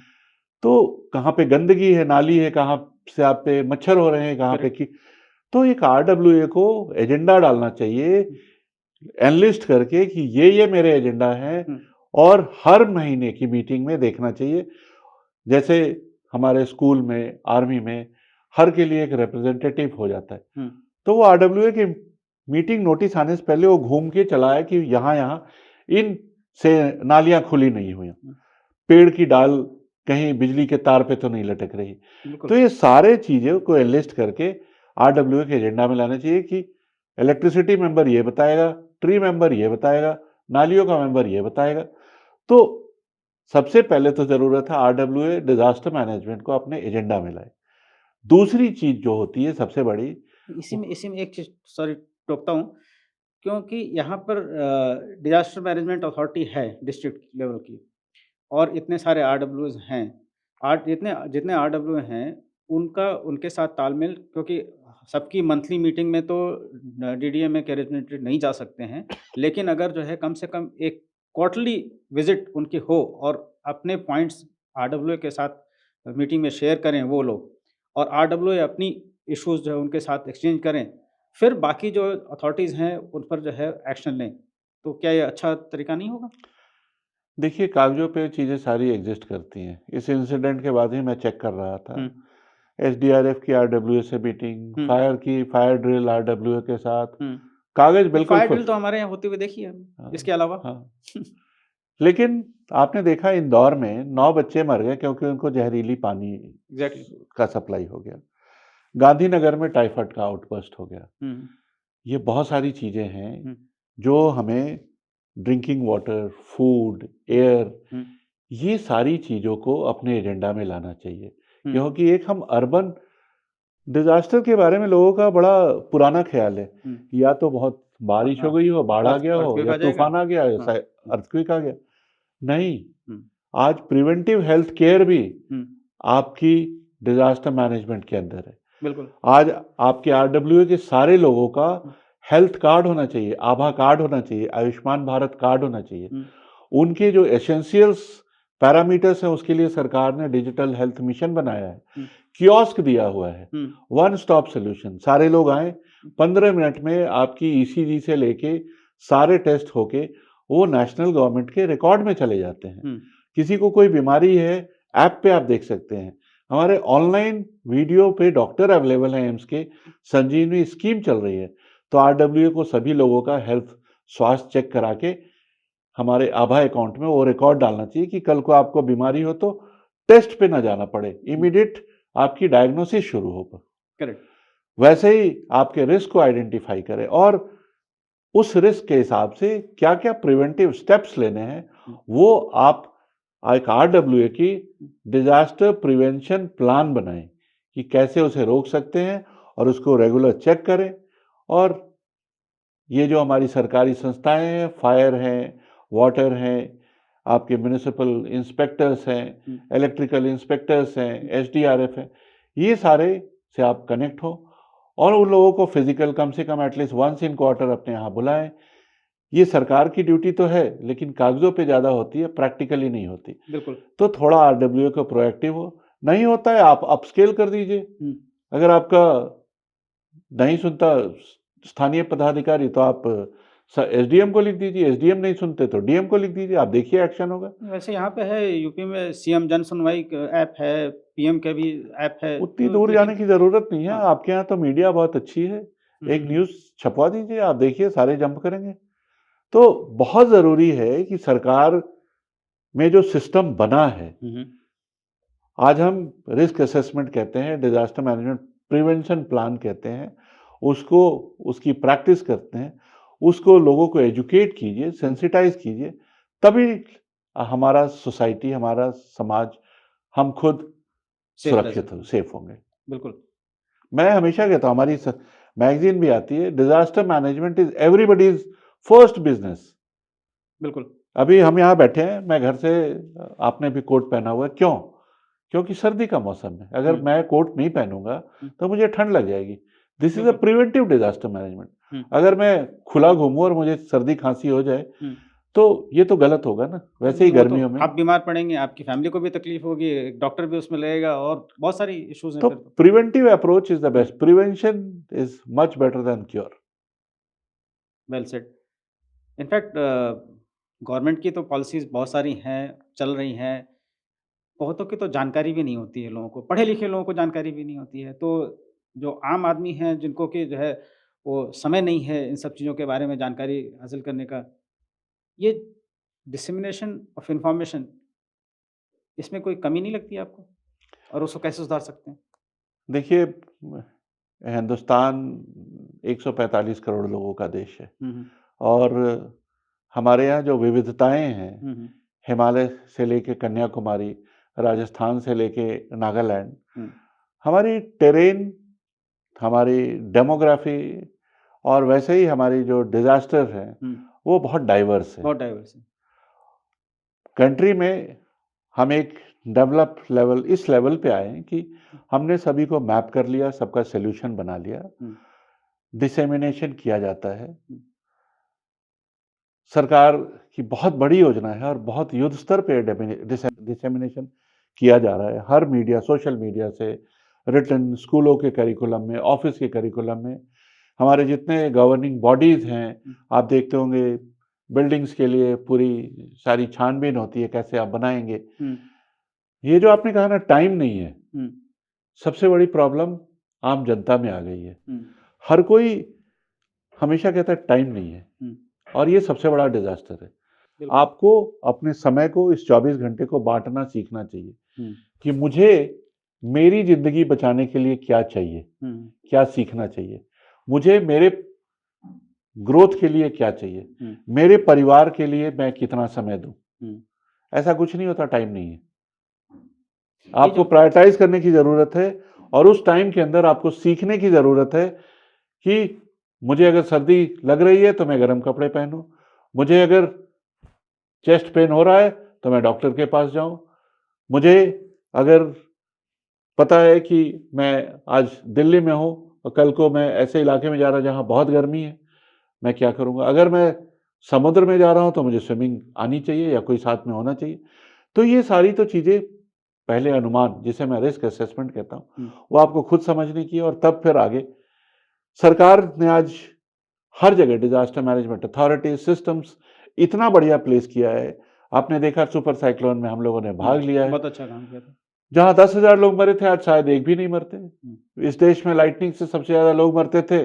तो कहाँ पे गंदगी है, नाली है, कहाँ से आप पे मच्छर हो रहे हैं, कहाँ पे करेक्ट, की, तो एक आरडब्ल्यूए को एजेंडा डालना चाहिए, हुँ, एनलिस्ट करके कि ये मेरे एजेंडा हैं हुँ, और हर महीने की मीटिंग में देखना चाहिए। जैसे हमारे स्कूल में, आर्मी में हर के लिए एक रिप्रेजेंटेटिव हो जाता है। हुँ, तो वो आरडब्ल्यूए की मीटिंग नोटिस आने से पहले वो घूम के चला है कि यहाँ-यहाँ इन से नालियाँ खुली नहीं हुई हैं। हुँ, पेड़ की डाल कहीं बिजली के तार पे तो नहीं लटक रही। बिल्कुल, तो ये सारे चीज़ों को एनलिस्ट करके आरडब्ल्यूए के एजेंडा में लाना चाहिए कि इलेक्ट्रिसिटी मेंबर ये बताएगा, ट्री मेंबर ये बताएगा, नालियों का मेंबर ये बताएगा। तो सबसे पहले तो ज़रूरत है आरडब्ल्यूए डिज़ास्टर मैनेजमेंट को अपने एजेंडा में लाए। दूसरी चीज़ जो होती है सबसे बड़ी, इसी में एक चीज़ सॉरी टोकता हूँ, क्योंकि यहाँ पर डिज़ास्टर मैनेजमेंट अथॉरिटी है डिस्ट्रिक्ट लेवल की और इतने सारे आरडब्ल्यूज़ हैं। आर जितने जितने आरडब्ल्यू हैं, उनका उनके साथ तालमेल क्योंकि सबकी मंथली मीटिंग में तो डीडीएम के रिप्रेजेंटेटिव नहीं जा सकते हैं। लेकिन अगर जो है कम से कम एक क्वार्टरली विज़िट उनकी हो और अपने पॉइंट्स आरडब्ल्यू के साथ मीटिंग में शेयर करें वो लोग और आरडब्ल्यूए अपनी इश्यूज़ जो है उनके साथ एक्सचेंज करें, फिर बाकी जो अथॉरिटीज़ हैं उन पर जो है एक्शन लें। तो क्या ये अच्छा तरीका नहीं होगा? देखिए, कागज़ों पे चीज़ें सारी एग्ज़िस्ट करती हैं। इस इंसिडेंट के बाद ही मैं चेक कर रहा था। हुँ, एसडीआरएफ की आरडब्ल्यूए से मीटिंग, हुँ, फायर ड्रिल आरडब्ल्यूए के साथ, हुँ। कागज़ तो बिल्कुल फायर ड्रिल फुल। तो हमारे यहाँ होते हुए देखी है हमने, हाँ, इसके अलावा? हाँ। लेकिन आपने देखा इंदौर में 9 बच्चे मर गए क्योंकि उनको जहरीली पानी एग्ज़ैक्टली। का सप्लाई हो गया। गांधीनगर में टाइफाइड का आउटबर्स्ट हो गया। हुँ, ये बहुत सारी चीज़ें हैं, हुँ, जो हमें ड्रिंकिंग वाटर, फूड, हुँ, एयर, हुँ, ये सारी चीज़ों को अपने एजेंडा में लाना चाहिए। हुँ, क्योंकि एक हम अर्बन डिज़ास्टर के बारे में लोगों का बड़ा पुराना ख़्याल है। हुँ। या तो बहुत बारिश हो हाँ, गई हो, बाढ़ आ गया हो, अर्थक्वेक या आ जाएगा। तूफ़ान आ गया, या हाँ, हुँ, अर्थक्वेक आ गया। नहीं, हुँ, आज प्रिवेंटिव हेल्थ केयर भी हुँ, आपकी डिज़ास्टर मैनेजमेंट के अंदर है। बिल्कुल। आज आपके आरडब्ल्यूए के सारे लोगों का हुँ, हेल्थ कार्ड होना चाहिए, आभा कार्ड होना चाहिए, आयुष्मान भारत कार्ड होना चाहिए। हुँ, उनके जो एसेंशियल्स पैरामीटर्स हैं, उसके लिए सरकार ने डिजिटल हेल्थ मिशन बनाया है, हुँ, कियोस्क दिया हुआ है, हुँ, वन स्टॉप सॉल्यूशन। सारे लोग आएँ, 15 मिनट में आपकी ईसीजी से लेके सारे टेस्ट होके वो नेशनल गवर्नमेंट के रिकॉर्ड में चले जाते हैं। हुँ, किसी को कोई बीमारी है, ऐप पे आप देख सकते हैं। हमारे ऑनलाइन वीडियो पे डॉक्टर अवेलेबल हैं एम्स के, संजीवनी स्कीम चल रही है। तो आरडब्ल्यूए को सभी लोगों का हेल्थ स्वास्थ्य चेक करा के हमारे आभा अकाउंट में वो रिकॉर्ड डालना चाहिए कि कल को आपको बीमारी हो तो टेस्ट पे ना जाना पड़े, हुँ, इमीडिएट आपकी डायग्नोसिस शुरू हो। करेक्ट। वैसे ही आपके रिस्क को आइडेंटिफाई करें और उस रिस्क के हिसाब से क्या-क्या प्रिवेंटिव स्टेप्स लेने हैं, हुँ, वो आप एक आरडब्ल्यूए की हुँ, डिज़ास्टर प्रिवेंशन प्लान बनाएँ कि कैसे उसे रोक सकते हैं और उसको रेगुलर चेक करें। और ये जो हमारी सरकारी संस्थाएँ हैं, फायर हैं, वाटर हैं, आपके म्युनिसिपल इंस्पेक्टर्स हैं, हुँ, इलेक्ट्रिकल इंस्पेक्टर्स हैं, हुँ, एसडीआरएफ है, ये सारे से आप कनेक्ट हो और उन लोगों को फिजिकल कम से कम एटलीस्ट वंस इन क्वार्टर अपने यहाँ बुलाएँ। ये सरकार की ड्यूटी तो है, लेकिन कागज़ों पे ज़्यादा होती है, प्रैक्टिकली नहीं होती। बिल्कुल। तो थोड़ा आरडब्ल्यूए को प्रोएक्टिव हो, नहीं होता है आप अपस्केल कर दीजिए। हुँ, अगर आपका नहीं सुनता स्थानीय पदाधिकारी तो आप एसडीएम को लिख दीजिए, एसडीएम नहीं सुनते तो डीएम को लिख दीजिए, आप देखिए एक्शन होगा। वैसे यहाँ पे है यूपी में सीएम जन सुनवाई क ऐप है, पीएम का भी ऐप है, उतनी तो दूर लेकिन जाने की ज़रूरत नहीं है, हाँ। आपके यहाँ तो मीडिया बहुत अच्छी है। हुँ, हुँ, एक हुँ, न्यूज़ छपवा दीजिए, आप देखिए सारे जंप करेंगे। तो बहुत ज़रूरी है कि सरकार में जो सिस्टम बना है, हुँ, हुँ, आज हम रिस्क असेसमेंट कहते हैं, डिज़ास्टर मैनेजमेंट प्रिवेंशन प्लान कहते हैं, उसको उसकी प्रैक्टिस करते हैं, उसको लोगों को एजुकेट कीजिए, हुँ, सेंसिटाइज़ कीजिए, तभी हमारा सोसाइटी, हमारा समाज, हम खुद सेफ रह सुरक्षित सकते हो हैं। सेफ होंगे। बिल्कुल, मैं हमेशा कहता हूँ, हमारी मैगज़ीन भी आती है, disaster management is everybody's first business. बिल्कुल। अभी हम यहाँ बैठे हैं, मैं घर से आपने भी कोट पहना हुआ है, क्यों? क्योंकि सर्दी का मौसम है। अगर हुँ, मैं कोट नहीं पहनूँगा, हुँ, तो मुझे ठंड लग जाएगी। दिस इज़ अ बिल्कुल। Preventive disaster management. हुँ, अगर मैं खुला घूमूँ और मुझे सर्दी-खाँसी हो जाए, हुँ। तो ये तो गलत होगा ना। वैसे ही वो तो गर्मियों में आप बीमार पड़ेंगे, आपकी फैमिली को भी तकलीफ होगी, एक डॉक्टर भी उसमें लगेगा और बहुत सारी इश्यूज़ हैं तो फिर तो। Preventive approach is the hmm, best. Prevention is much better than cure. Well said. In fact government की तो पॉलिसीज़ बहुत सारी हैं, चल रही हैं। बहुतों की तो जानकारी भी नहीं होती है लोगों को, पढ़े-लिखे लोगों को जानकारी भी नहीं होती है। तो जो आम आदमी हैं जिनको कि जो है वो समय नहीं है इन सब चीज़ों के बारे में जानकारी हासिल करने का, ये डिसेमिनेशन ऑफ इन्फॉर्मेशन इसमें कोई कमी नहीं लगती आपको? और उसको कैसे सुधार सकते हैं? देखिए, हिंदुस्तान 145 करोड़ लोगों का देश है हुँ, हुँ। और हमारे यहाँ जो विविधताएँ हैं, हुँ, हुँ। हिमालय से लेके कन्याकुमारी, राजस्थान से लेके नागालैंड, हुँ, हमारी टेरेन, हमारी डेमोग्राफी और वैसे ही हमारी जो डिज़ास्टर हैं, हुँ। वो बहुत डाइवर्स है। बहुत डाइवर्स है। कंट्री में हम एक डेवलप लेवल इस लेवल पे आए हैं कि हमने सभी को मैप कर लिया, सबका सॉल्यूशन बना लिया, हुँ, डिसेमिनेशन किया जाता है। हुँ, सरकार की बहुत बड़ी योजना है और बहुत युद्ध स्तर पे डिसेमिनेशन किया जा रहा है। हर मीडिया, सोशल मीडिया से, रिटन स्कूलों के करिकुलम में, ऑफिस के करिकुलम में, हमारे जितने गवर्निंग बॉडीज़ हैं, आप देखते होंगे बिल्डिंग्स के लिए पूरी सारी छानबीन होती है, कैसे आप बनाएँगे। ये जो आपने कहा ना टाइम नहीं है, सबसे बड़ी प्रॉब्लम आम जनता में आ गई है। हर कोई हमेशा कहता है टाइम नहीं है और ये सबसे बड़ा डिज़ास्टर है। आपको अपने समय को इस 24 घंटे को बाँटना सीखना चाहिए कि मुझे मेरी ज़िंदगी बचाने के लिए क्या चाहिए, क्या सीखना चाहिए, मुझे मेरे ग्रोथ के लिए क्या चाहिए, मेरे परिवार के लिए मैं कितना समय दूँ। ऐसा कुछ नहीं होता टाइम नहीं है। आपको प्रायोरिटाइज़ करने की ज़रूरत है और उस टाइम के अंदर आपको सीखने की ज़रूरत है कि मुझे अगर सर्दी लग रही है तो मैं गर्म कपड़े पहनूँ, मुझे अगर चेस्ट पेन हो रहा है तो मैं डॉक्टर के पास जाऊँ, मुझे अगर पता है कि मैं आज दिल्ली में हूँ और कल को मैं ऐसे इलाके में जा रहा हूँ जहाँ बहुत गर्मी है, मैं क्या करूँगा? अगर मैं समुद्र में जा रहा हूँ तो मुझे स्विमिंग आनी चाहिए या कोई साथ में होना चाहिए। तो ये सारी तो चीज़ें पहले अनुमान, जिसे मैं रिस्क असेसमेंट कहता हूँ, वो आपको खुद समझने की है और तब फिर आगे सरकार ने आज हर जगह डिजास्टर मैनेजमेंट अथॉरिटी सिस्टम्स इतना बढ़िया प्लेस किया है। आपने देखा सुपर साइक्लोन में हम लोगों ने भाग लिया है, बहुत अच्छा काम किया था। जहाँ 10,000 लोग मरे थे आज शायद एक भी नहीं मरते। इस देश में लाइटनिंग से सबसे ज्यादा लोग मरते थे।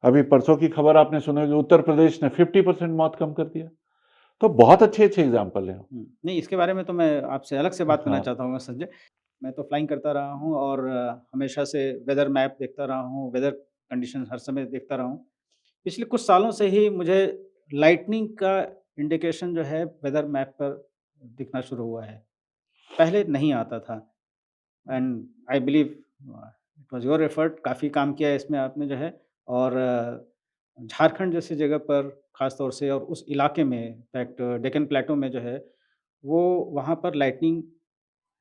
अभी परसों की खबर आपने सुनी होगी, उत्तर प्रदेश ने 50% मौत कम कर दिया। तो बहुत अच्छे अच्छे एग्जाम्पल हैं। नहीं, इसके बारे में तो मैं आपसे अलग से बात करना हाँ। चाहता हूँ संजय। मैं तो फ्लाइंग करता रहा हूँ और हमेशा से वेदर मैप देखता रहा हूँ, वेदर कंडीशन हर समय देखता रहा हूँ। पिछले कुछ सालों से ही मुझे लाइटनिंग का इंडिकेशन जो है वेदर मैप पर दिखना शुरू हुआ है। पहले नहीं आता था and I believe it was your effort, काफ़ी काम किया है इसमें आपने जो है। और झारखंड जैसी जगह पर ख़ास तौर से और उस इलाके में इनफैक्ट डेक्कन प्लेटो में जो है, वो वहाँ पर lightning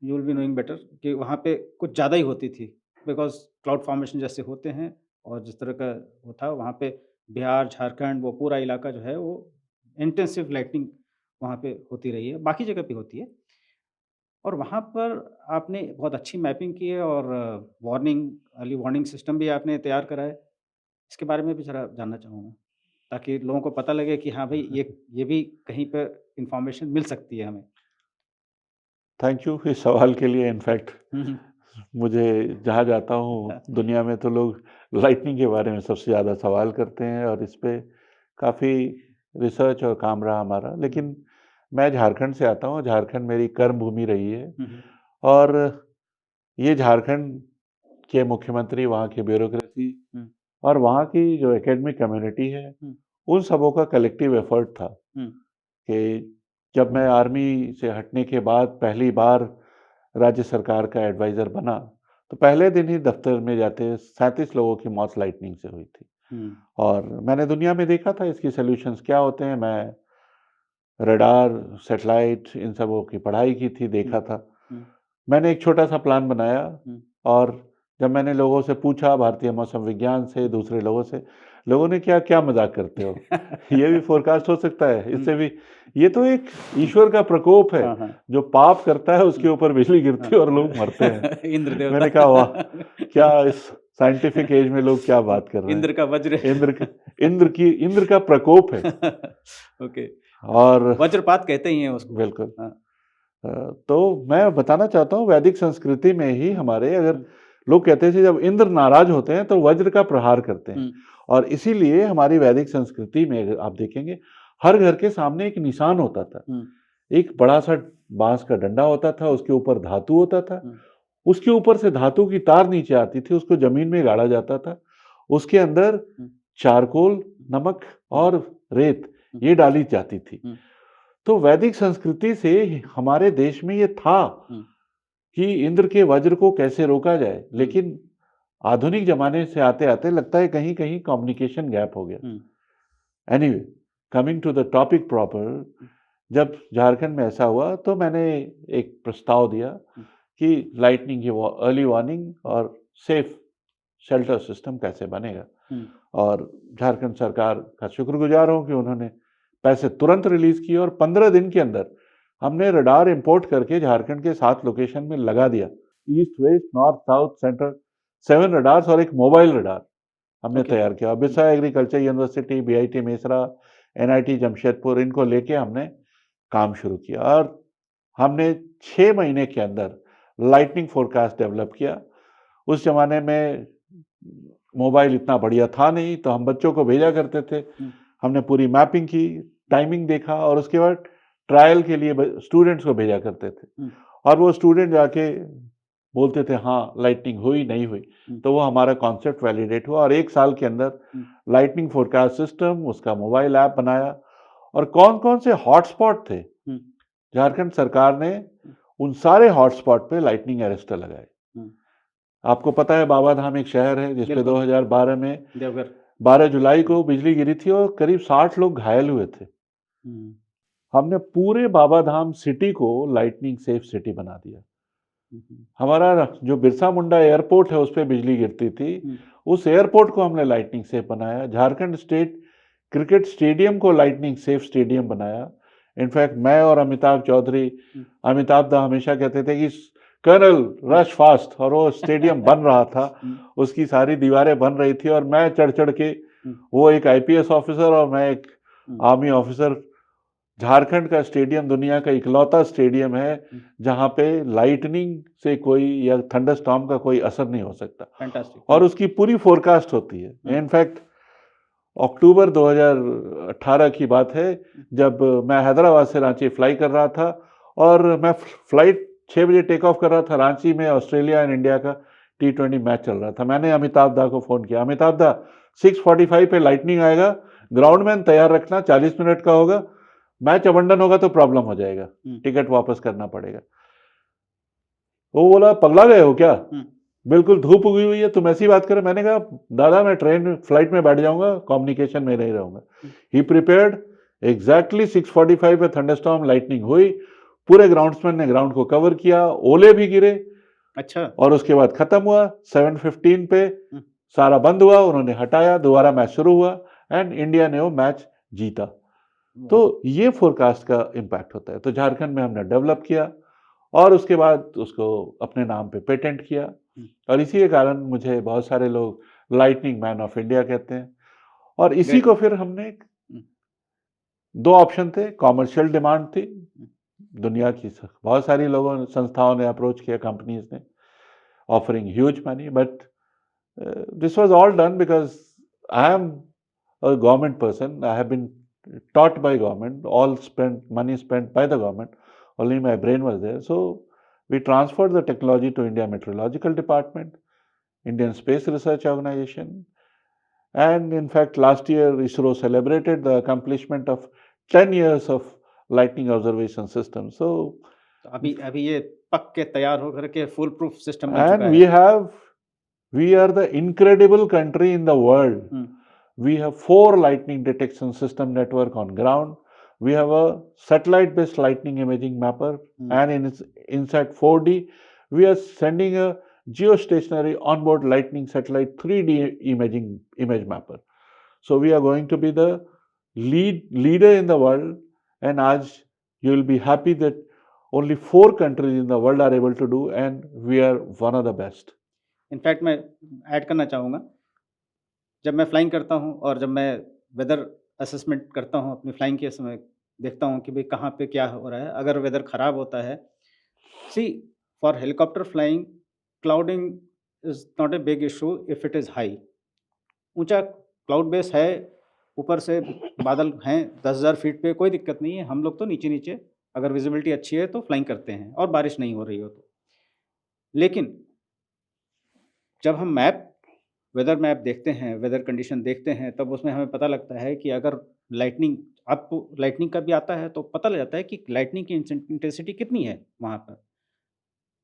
you will be knowing better कि वहाँ पे कुछ ज़्यादा ही होती थी। बिकॉज़ क्लाउड फॉर्मेशन जैसे होते हैं और जिस तरह का वो था वहाँ पे बिहार, झारखंड वो पूरा इलाका जो है वो इंटेंसिव लाइटनिंग वहाँ पे होती रही है, बाकी जगह पे होती है। और वहाँ पर आपने बहुत अच्छी मैपिंग की है और वार्निंग अर्ली वार्निंग सिस्टम भी आपने तैयार करा है। इसके बारे में भी ज़रा जानना चाहूँगा, ताकि लोगों को पता लगे कि हाँ भाई ये भी कहीं पे इन्फॉर्मेशन मिल सकती है हमें। थैंक यू इस सवाल के लिए। इनफैक्ट हुँ, हुँ। मुझे जहाँ जाता हूँ दुनिया में तो लोग लाइटनिंग के बारे में सबसे ज़्यादा सवाल करते हैं और इस पे काफ़ी रिसर्च और काम रहा हमारा। लेकिन मैं झारखंड से आता हूँ, झारखंड मेरी कर्म भूमि रही है हुँ, हुँ। और ये झारखंड के मुख्यमंत्री, वहाँ की ब्यूरोक्रेसी हुँ, और वहाँ की जो एकेडमिक कम्युनिटी है, हुँ, उन सबों का कलेक्टिव एफर्ट था हुँ, कि जब मैं आर्मी से हटने के बाद पहली बार राज्य सरकार का एडवाइज़र बना, तो पहले दिन ही दफ्तर में जाते 37 लोगों की मौत लाइटनिंग से हुई थी। हुँ, और मैंने दुनिया में देखा था इसकी सॉल्यूशंस क्या होते हैं। मैं रडार, सैटेलाइट इन सबों की पढ़ाई की थी, हुँ, देखा था। हुँ, मैंने एक छोटा-सा प्लान बनाया हुँ। और जब मैंने लोगों से पूछा, भारतीय मौसम विज्ञान से, दूसरे लोगों से, लोगों ने क्या मज़ाक करते हो? ये भी फ़ोरकास्ट हो सकता है, हुँ, इससे भी ये तो एक ईश्वर का प्रकोप है, हाँ, हाँ। जो पाप करता है उसके हुँ, ऊपर बिजली हाँ। गिरती है और लोग मरते हैं। इंद्र देवता। मैंने कहा वाह! क्या इस साइंटिफिक एज में लोग क्या बात कर रहे इंद्र का वज्र। हैं। इंद्र का प्रकोप है। ओके। और वज्रपात कहते ही हैं उसको। बिल्कुल। हाँ। अ, तो मैं बताना चाहता हूँ वैदिक संस्कृति में ही हमारे, अगर हुँ, लोग कहते थे जब इंद्र नाराज होते हैं तो वज्र का प्रहार करते हैं। हुँ, और इसीलिए हमारी वैदिक संस्कृति में अगर आप देखेंगे, हर घर के सामने एक निशान होता था। हुँ, एक बड़ा सा बांस का डंडा होता था, उसके ऊपर धातु होता था, हुँ, उसके ऊपर से धातु की तार नीचे आती थी, उसको जमीन में गाड़ा जाता था। उसके अंदर हुँ, चारकोल, नमक हुँ, और रेत हुँ, ये डाली जाती थी। हुँ, तो वैदिक संस्कृति से हमारे देश में ये था हुँ, कि इंद्र के वज्र को कैसे रोका जाए। हुँ, लेकिन आधुनिक जमाने से आते-आते लगता है कहीं-कहीं कम्युनिकेशन गैप हो गया। हुँ, anyway, coming to the topic proper, जब झारखंड में ऐसा हुआ तो मैंने एक प्रस्ताव दिया हुँ, कि लाइटनिंग की अर्ली वार्निंग और सेफ शेल्टर सिस्टम कैसे बनेगा। हुँ, और झारखंड सरकार का शुक्रगुजार हूँ कि उन्होंने पैसे तुरंत रिलीज़ किए और 15 दिन के अंदर हमने रडार इंपोर्ट करके झारखंड के 7 लोकेशन में लगा दिया। East west north south central 7 radars और एक मोबाइल रडार हमने ओके। तैयार किया। Birsa agriculture university, BIT Mesra, NIT Jamshedpur, इनको लेके हमने काम शुरू किया और हमने 6 महीने के अंदर लाइटनिंग फोरकास्ट डेवलप किया। उस जमाने में मोबाइल इतना बढ़िया था नहीं, तो हम बच्चों को भेजा करते थे। हमने पूरी मैपिंग की, टाइमिंग देखा और उसके बाद ट्रायल के लिए स्टूडेंट्स को भेजा करते थे और वो स्टूडेंट जाके बोलते थे हाँ लाइटनिंग हुई नहीं हुई, तो वो हमारा कॉन्सेप्ट वैलिडेट हुआ और 1 साल के अंदर लाइटनिंग फोरकास्ट सिस्टम, उसका मोबाइल ऐप बनाया। और कौन कौन से हॉटस्पॉट थे, झारखंड सरकार ने उन सारे हॉटस्पॉट पे लाइटनिंग अरेस्टर लगाए। आपको पता है बाबा धाम एक शहर है जिसपे 2012 में देवघर 12 जुलाई को बिजली गिरी थी और करीब 60 लोग घायल हुए थे। हमने पूरे बाबा धाम सिटी को लाइटनिंग सेफ सिटी बना दिया। हमारा जो बिरसा मुंडा एयरपोर्ट है उस पर बिजली गिरती थी, उस एयरपोर्ट को हमने लाइटनिंग सेफ बनाया। झारखंड स्टेट क्रिकेट स्टेडियम को लाइटनिंग सेफ स्टेडियम बनाया। इनफैक्ट मैं और अमिताभ चौधरी, अमिताभ दा हमेशा कहते थे कि कर्नल रश फास्ट, और वो स्टेडियम बन रहा था, उसकी सारी दीवारें बन रही थी और मैं चढ़ चढ़ के, वो एक आईपीएस ऑफिसर और मैं एक आर्मी ऑफिसर, झारखंड का स्टेडियम दुनिया का इकलौता स्टेडियम है जहां पे लाइटनिंग से कोई या थंडरस्टॉर्म का कोई असर नहीं हो सकता। फैंटास्टिक। और उसकी पूरी फोरकास्ट होती है। इनफैक्ट अक्टूबर 2018 की बात है जब मैं हैदराबाद से रांची फ्लाई कर रहा था और मैं फ्लाइट 6 बजे टेक ऑफ कर रहा था। रांची में ऑस्ट्रेलिया एंड इंडिया का T20 मैच चल रहा था। मैंने अमिताभ दा को फोन किया, अमिताभ दा 6:45 पे लाइटनिंग आएगा, ग्राउंडमैन तैयार रखना, 40 मिनट का होगा, मैच अबंडन होगा तो प्रॉब्लम हो जाएगा, टिकट वापस करना पड़ेगा। वो बोला पगला गए हो क्या, बिल्कुल धूप उगी हुई है, तुम ऐसी बात करो। मैंने कहा दादा मैं ट्रेन फ्लाइट में बैठ जाऊंगा, कम्युनिकेशन में नहीं रहूंगा। ही प्रिपेयर्ड एग्जैक्टली 6:45 पे थंडरस्टॉर्म लाइटनिंग हुई, पूरे ग्राउंड्समैन ने ग्राउंड को कवर किया, ओले भी गिरे। अच्छा। और उसके बाद खत्म हुआ 7:15 पे सारा बंद हुआ, उन्होंने हटाया, दोबारा मैच शुरू हुआ एंड इंडिया ने वो मैच जीता। तो ये फोरकास्ट का इम्पैक्ट होता है। तो झारखंड में हमने डेवलप किया और उसके बाद उसको अपने नाम पे पेटेंट किया और इसी के कारण मुझे बहुत सारे लोग लाइटनिंग मैन ऑफ इंडिया कहते हैं। और इसी को फिर हमने 2 ऑप्शन थे, कॉमर्शियल डिमांड थी, दुनिया की बहुत सारी लोगों संस्थाओं ने अप्रोच किया, कंपनीज ने, offering huge money, but this was all done because I am a government person, I have been taught by government, all money spent by the government, only my brain was there. So we transferred the technology to India Meteorological Department, Indian Space Research Organization, and in fact last year ISRO celebrated the accomplishment of 10 years of lightning observation system. So अभी ये पक के तैयार होकर के full proof system बन चुका है। And we are the incredible country in the world. We have 4 lightning detection system network on ground. We have a satellite-based lightning imaging mapper, and in its INSAT 4D, we are sending a geostationary onboard lightning satellite 3D image mapper. So we are going to be the leader in the world, and as you will be happy that only 4 countries in the world are able to do, and we are one of the best. In fact, मैं add करना चाहूँगा, जब मैं flying करता हूँ और जब मैं वेदर असेसमेंट करता हूँ अपनी फ्लाइंग के समय, देखता हूँ कि भाई कहाँ पे क्या हो रहा है। अगर वेदर ख़राब होता है, see for helicopter flying clouding is not a big issue if it is high. ऊंचा क्लाउड बेस है, ऊपर से बादल हैं 10,000 फीट पे, कोई दिक्कत नहीं है। हम लोग तो नीचे नीचे अगर विजिबिलिटी अच्छी है तो फ्लाइंग करते हैं और बारिश नहीं हो रही हो तो। लेकिन जब हम वेदर मैप देखते हैं, वेदर कंडीशन देखते हैं, तब उसमें हमें पता लगता है कि अगर लाइटनिंग, आपको लाइटनिंग का भी आता है तो पता लग जाता है कि लाइटनिंग की इंटेंसिटी कितनी है वहाँ पर।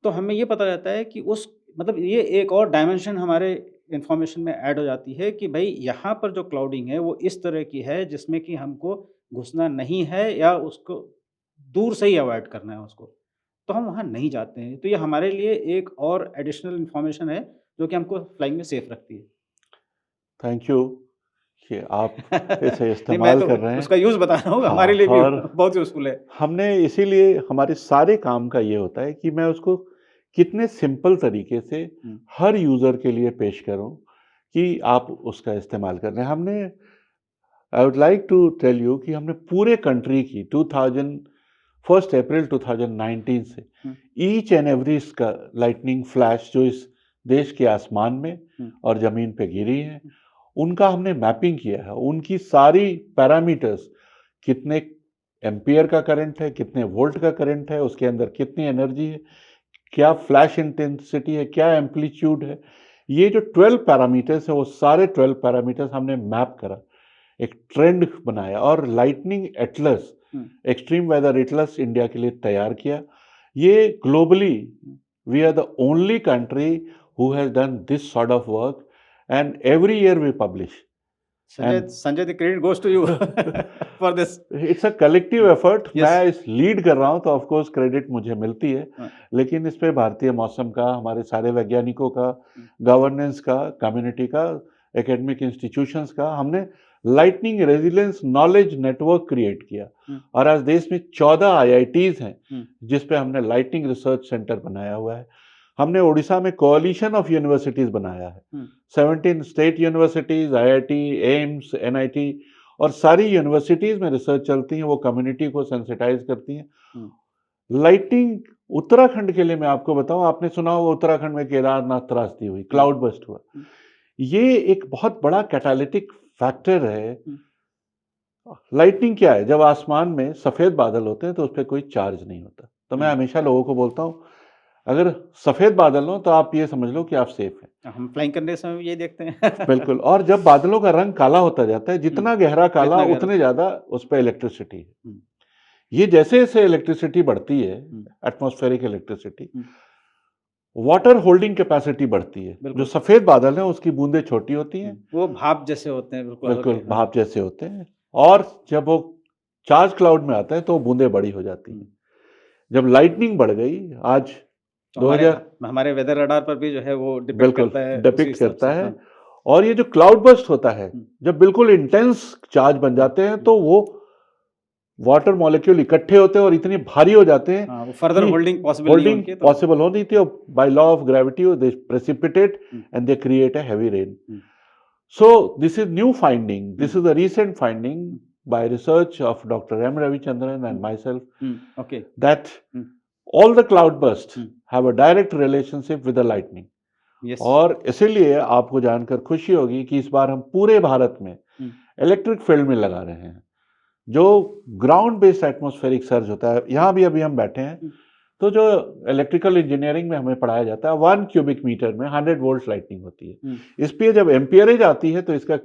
तो हमें ये पता जाता है कि उस मतलब ये एक और डायमेंशन हमारे इन्फॉर्मेशन में ऐड हो जाती है कि भाई यहाँ पर जो क्लाउडिंग है वो इस तरह की है जिसमें कि हमको घुसना नहीं है या उसको दूर से ही अवॉइड करना है उसको, तो हम वहाँ नहीं जाते हैं। तो ये हमारे लिए एक और एडिशनल इन्फॉर्मेशन है जो कि हमको फ्लाइंग में सेफ रखती है। थैंक यू कि आप इसे नहीं, मैं इस्तेमाल तो कर रहे हैं। उसका यूज़ बता रहा हूँ, हाँ, हमारे लिए भी और बहुत यूज़फुल है। हमने इसीलिए हमारे सारे काम का ये होता है कि मैं उसको कितने सिंपल तरीके से हर यूज़र के लिए पेश करूँ कि आप उसका इस्तेमाल कर रहे हैं। हमने I would like to tell you कि हमने पूरे कंट्री की 1 अप्रैल 2019 से ईच एंड एवरी इसका लाइटनिंग फ्लैश जो इस देश के आसमान में और ज़मीन पे गिरी है, उनका हमने मैपिंग किया है। उनकी सारी पैरामीटर्स, कितने एम्पियर का करंट है, कितने वोल्ट का करंट है, उसके अंदर कितनी एनर्जी है, क्या फ्लैश इंटेंसिटी है, क्या एम्पलीट्यूड है, ये जो 12 पैरामीटर्स है वो सारे 12 पैरामीटर्स हमने मैप करा, एक ट्रेंड बनाया और lightning atlas, extreme weather atlas India के लिए तैयार किया। ये globally we are the only country who has done this sort of work and every year we publish. Sanjay the credit goes to you for this. It's a collective effort. Yes. मैं इस lead कर रहा हूँ तो of course credit मुझे मिलती है, लेकिन इस पे भारतीय मौसम का, हमारे सारे वैज्ञानिकों का, गवर्नेंस का, कम्युनिटी का, एकेडमिक इंस्टीट्यूशंस का, हमने lightning resilience knowledge network create किया। और आज देश में 14 IITs हैं जिस पे हमने लाइटनिंग रिसर्च सेंटर बनाया हुआ है। हमने उड़ीसा में कोalition ऑफ यूनिवर्सिटीज बनाया है, 17 state universities, IIT, AIIMS, NIT, और सारी यूनिवर्सिटीज में रिसर्च चलती हैं, वो कम्युनिटी को सेंसिटाइज करती हैं। लाइटिंग उत्तराखंड के लिए मैं आपको बताऊं, आपने सुना होगा उत्तराखंड में केदारनाथ त्रासदी हुई, क्लाउड बस्ट हुआ। ये एक बहुत बड़ा कैटालिटिक फैक्टर है। लाइटनिंग क्या है? जब आसमान में सफेद बादल होते हैं तो उस पर कोई चार्ज नहीं होता। तो मैं हमेशा लोगों को बोलता हूं, अगर सफेद बादल हो तो आप ये समझ लो कि आप सेफ हैं। हम फ्लाइंग करने समय ये देखते हैं। बिल्कुल। और जब बादलों का रंग काला होता जाता है, जितना गहरा काला जितना गहरा, उतने ज्यादा उस पर इलेक्ट्रिसिटी है। ये जैसे जैसे इलेक्ट्रिसिटी बढ़ती है, atmospheric electricity, water holding capacity बढ़ती है। जो सफेद बादल है उसकी बूंदें छोटी होती हैं, वो भाप जैसे होते हैं। बिल्कुल भाप जैसे होते हैं। और जब वो चार्ज क्लाउड में आता है तो बूंदें बड़ी हो जाती हैं। जब लाइटनिंग बढ़ गई, आज तो 2000 हमारे वेदर रडार पर भी जो है वो डिपिक्ट करता है। और ये जो क्लाउड बस्ट होता है, जब बिल्कुल इंटेंस चार्ज बन जाते हैं तो वो वाटर मॉलिक्यूल इकट्ठे होते हैं और इतने भारी हो जाते हैं, वो फर्दर होल्डिंग पॉसिबल हो नहीं थी। By law of gravity they precipitate and they create a heavy rain. So this is new finding, this is a recent finding by research of Dr. M. Ravichandran and myself, that all the cloud bursts have a direct relationship with the lightning. Yes. और इसीलिए आपको जानकर खुशी होगी कि इस बार हम पूरे भारत में इलेक्ट्रिक फील्ड में लगा रहे हैं। जो ग्राउंड बेस्ड एटमॉस्फेरिक सर्ज होता है, यहाँ भी अभी हम बैठे हैं, तो जो इलेक्ट्रिकल इंजीनियरिंग में हमें पढ़ाया जाता है, 1 क्यूबिक मीटर में 100 वोल्ट लाइटनिंग होती है। इस पे जब एम्पियरेज आती है तो इसका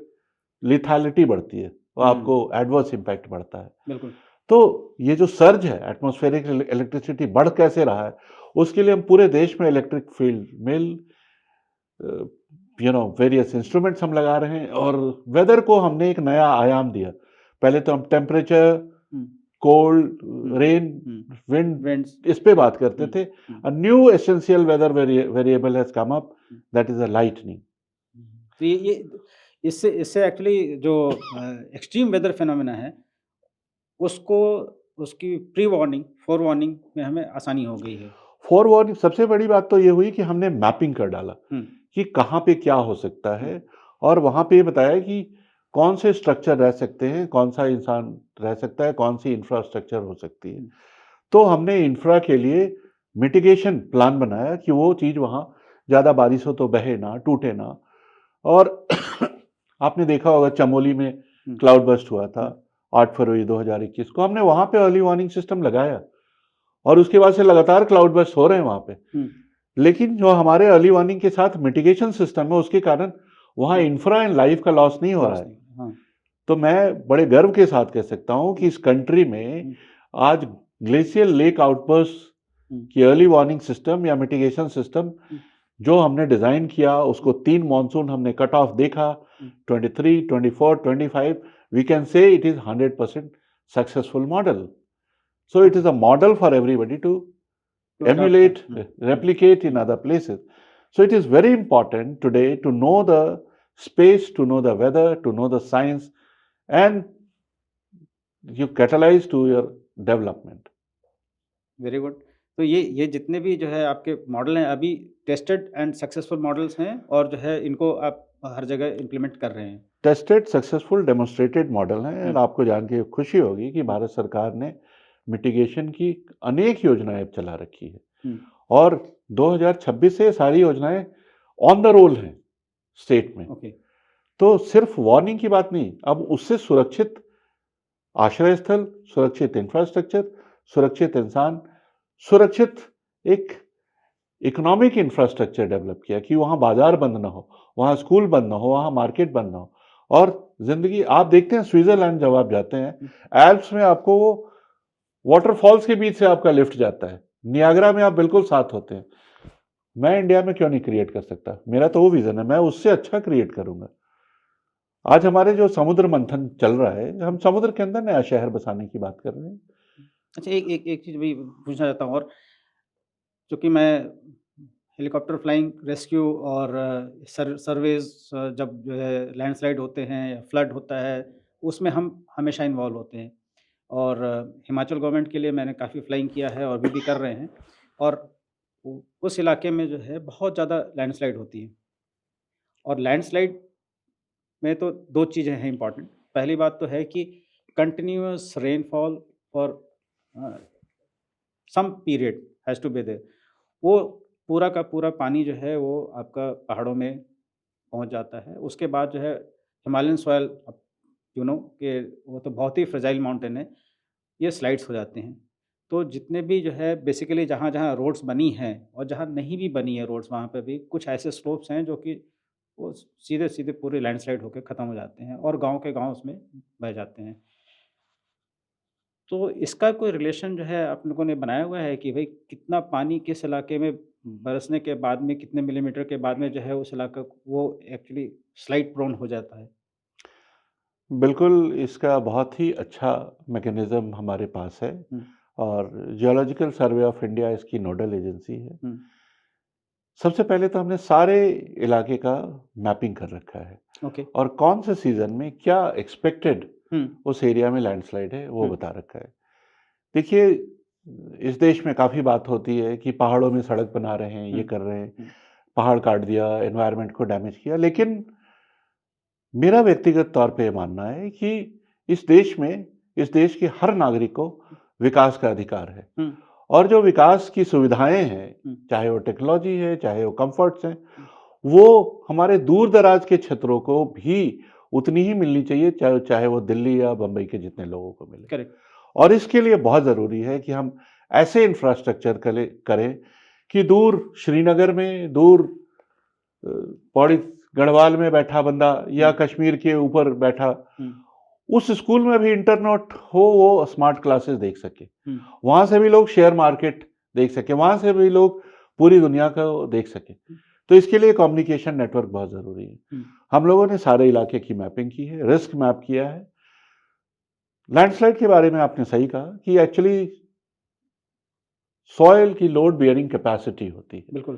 लिथैलिटी बढ़ती है, वो आपको एडवर्स इम्पैक्ट बढ़ता है। बिल्कुल। तो ये जो सर्ज है, एटमॉस्फेरिक इलेक्ट्रिसिटी बढ़ कैसे रहा है, उसके लिए हम पूरे देश में इलेक्ट्रिक फील्ड मिल, वेरियस इंस्ट्रूमेंट्स हम लगा रहे हैं। और वेदर को हमने एक नया आयाम दिया। पहले तो हम टेम्परेचर, कोल्ड, रेन, विंड, इस पे बात करते थे। A new essential weather variable has come up, that is a lightning. तो ये इससे एक्चुअली जो एक्सट्रीम वेदर फिनोमेना है उसको, उसकी प्री वार्निंग, फोर वार्निंग में हमें आसानी हो गई है। फोर वार्निंग, सबसे बड़ी बात तो ये हुई कि हमने मैपिंग कर डाला कि कहाँ पे क्या हो सकता है, और वहाँ पे ये बताया कि कौन से स्ट्रक्चर रह सकते हैं, कौन सा इंसान रह सकता है, कौन सी इंफ्रास्ट्रक्चर हो सकती है। तो हमने इंफ्रा के लिए मिटिगेशन प्लान बनाया कि वो चीज़ वहाँ ज़्यादा बारिश हो तो बहे ना, टूटे ना। और आपने देखा होगा चमोली में क्लाउड बस्ट हुआ था 8 फरवरी 2021 को, हमने वहां पे अर्ली वार्निंग सिस्टम लगाया और उसके बाद से लगातार क्लाउड बस्ट हो रहे हैं वहां पे। लेकिन जो हमारे अर्ली वार्निंग के साथ मिटिगेशन सिस्टम है, उसके कारण वहां इंफ्रा एंड लाइफ का लॉस नहीं हो रहा है। तो मैं बड़े गर्व के साथ कह सकता हूं कि इस कंट्री में आज ग्लेशियल लेक आउटबर्स्ट की अर्ली वार्निंग सिस्टम या मिटिगेशन सिस्टम जो हमने डिजाइन किया, उसको 3 मॉनसून हमने कट ऑफ देखा, 23, 24, 25, we can say it is 100% successful model. So it is a model for everybody to emulate, replicate in other places. So it is very important today to know the space, to know the weather, to know the science, and you catalyze to your development. Very good. तो ये जितने भी जो है आपके model हैं अभी tested and successful models हैं और जो है इनको आप हर जगह इम्प्लीमेंट कर रहे हैं। टेस्टेड, सक्सेसफुल, डेमोन्स्ट्रेटेड मॉडल हैं हुँ, और आपको जान के खुशी होगी कि हुँ, भारत सरकार ने मिटिगेशन की अनेक योजनाएँ अब चला रखी है हुँ, और 2026 से ये सारी योजनाएँ ऑन द रोल हैं स्टेट में। ओके, तो सिर्फ वार्निंग की बात नहीं, अब उससे सुरक्षित आश्रय स्थल, सुरक्षित इंफ्रास्ट्रक्चर, सुरक्षित इंसान, सुरक्षित एक इकोनॉमिक इंफ्रास्ट्रक्चर डेवलप किया कि वहाँ बाजार बंद ना हो, वहाँ स्कूल बंद ना हो, वहाँ मार्केट बंद ना हो। और ज़िंदगी आप देखते हैं स्विट्ज़रलैंड जब आप जाते हैं, हुँ, एल्प्स में आपको वो वाटरफॉल्स के बीच से आपका लिफ्ट जाता है। नियाग्रा में आप बिल्कुल साथ होते हैं। मैं इंडिया में क्यों नहीं क्रिएट कर सकता? मेरा तो वो विज़न है, मैं उससे अच्छा क्रिएट करूँगा। आज हमारे जो समुद्र मंथन चल रहा है, हम समुद्र के अंदर नया शहर बसाने की बात कर रहे हैं। अच्छा एक एक एक चीज़ भी पूछना चाहता हूँ और चूँकि मैं हेलीकॉप्टर फ्लाइंग रेस्क्यू और सर्वेज़ जब जो है लैंडस्लाइड होते हैं या फ्लड होता है, उसमें हम हमेशा इन्वॉल्व होते हैं। और हिमाचल गवर्नमेंट के लिए मैंने काफ़ी फ्लाइंग किया है और अभी भी कर रहे हैं और उ उस इलाके में जो है बहुत ज़्यादा लैंडस्लाइड होती है और लैंडस्लाइड में तो 2 चीज़ें हैं इम्पोर्टेंट। पहली बात तो है कि continuous rainfall for a, some period has to be there. वो पूरा का पूरा पानी जो है वो आपका पहाड़ों में पहुँच जाता है। उसके बाद जो है हिमालयन सॉइल यू नो कि वो तो बहुत ही फ्रेजाइल माउंटेन है, ये स्लाइड्स हो जाते हैं। तो जितने भी जो है बेसिकली जहाँ-जहाँ रोड्स बनी हैं और जहाँ नहीं भी बनी है रोड्स वहाँ पे भी कुछ ऐसे स्लोप्स हैं जो कि वो सीधे-सीधे पूरे लैंडस्लाइड होके ख़त्म हो जाते हैं और गाँव के गाँव उसमें बह जाते हैं। तो इसका कोई रिलेशन जो है आप लोगों ने बनाया हुआ है कि भई कितना पानी किस इलाके में बरसने के बाद में कितने मिलीमीटर के बाद में जो है उस इलाका वो एक्चुअली स्लाइड प्रोन हो जाता है? बिल्कुल, इसका बहुत ही अच्छा मैकेनिज़्म हमारे पास है हुँ, और जियोलॉजिकल सर्वे ऑफ इंडिया इसकी नोडल एजेंसी है। हुँ, सबसे पहले तो हमने सारे इलाके का मैपिंग कर रखा है ओके। और कौन से सीज़न में क्या एक्सपेक्टेड हुँ, उस एरिया में लैंडस्लाइड है, वो हुँ, बता रखा है। देखिए, इस देश में काफ़ी बात होती है कि पहाड़ों में सड़क बना रहे हैं, हुँ, ये कर रहे हैं, हुँ, पहाड़ काट दिया, एनवायरनमेंट को डैमेज किया, लेकिन मेरा व्यक्तिगत तौर पे ये मानना है कि इस देश के हर नागरिक को विकास का अधिकार है हुँ, और जो विकास की सुविधाएँ हैं, हुँ, चाहे वो टेक्नोलॉजी है, चाहे वो कम्फ़र्ट्स हैं, हुँ, वो हमारे दूर-दराज के क्षेत्रों को भी उतनी ही मिलनी चाहिए, चाहे चाहे वो दिल्ली या बम्बई के जितने लोगों को मिले। करेक्ट। और इसके लिए बहुत ज़रूरी है कि हम ऐसे इंफ्रास्ट्रक्चर करें कि दूर श्रीनगर में, दूर अ, पौड़ी गढ़वाल में बैठा बंदा या हुँ, कश्मीर के ऊपर बैठा, हुँ, उस स्कूल में भी इंटरनेट हो, वो स्मार्ट क्लासेस देख सके। हुँ, वहाँ से भी लोग शेयर मार्केट देख सकें, वहाँ से भी लोग पूरी दुनिया को देख सकें। हुँ, तो इसके लिए कम्युनिकेशन नेटवर्क बहुत ज़रूरी है। हुँ, हम लोगों ने सारे इलाके की मैपिंग की है, रिस्क मैप किया है। लैंडस्लाइड के बारे में आपने सही कहा कि एक्चुअली सॉइल की लोड बियरिंग कैपेसिटी होती है। बिल्कुल।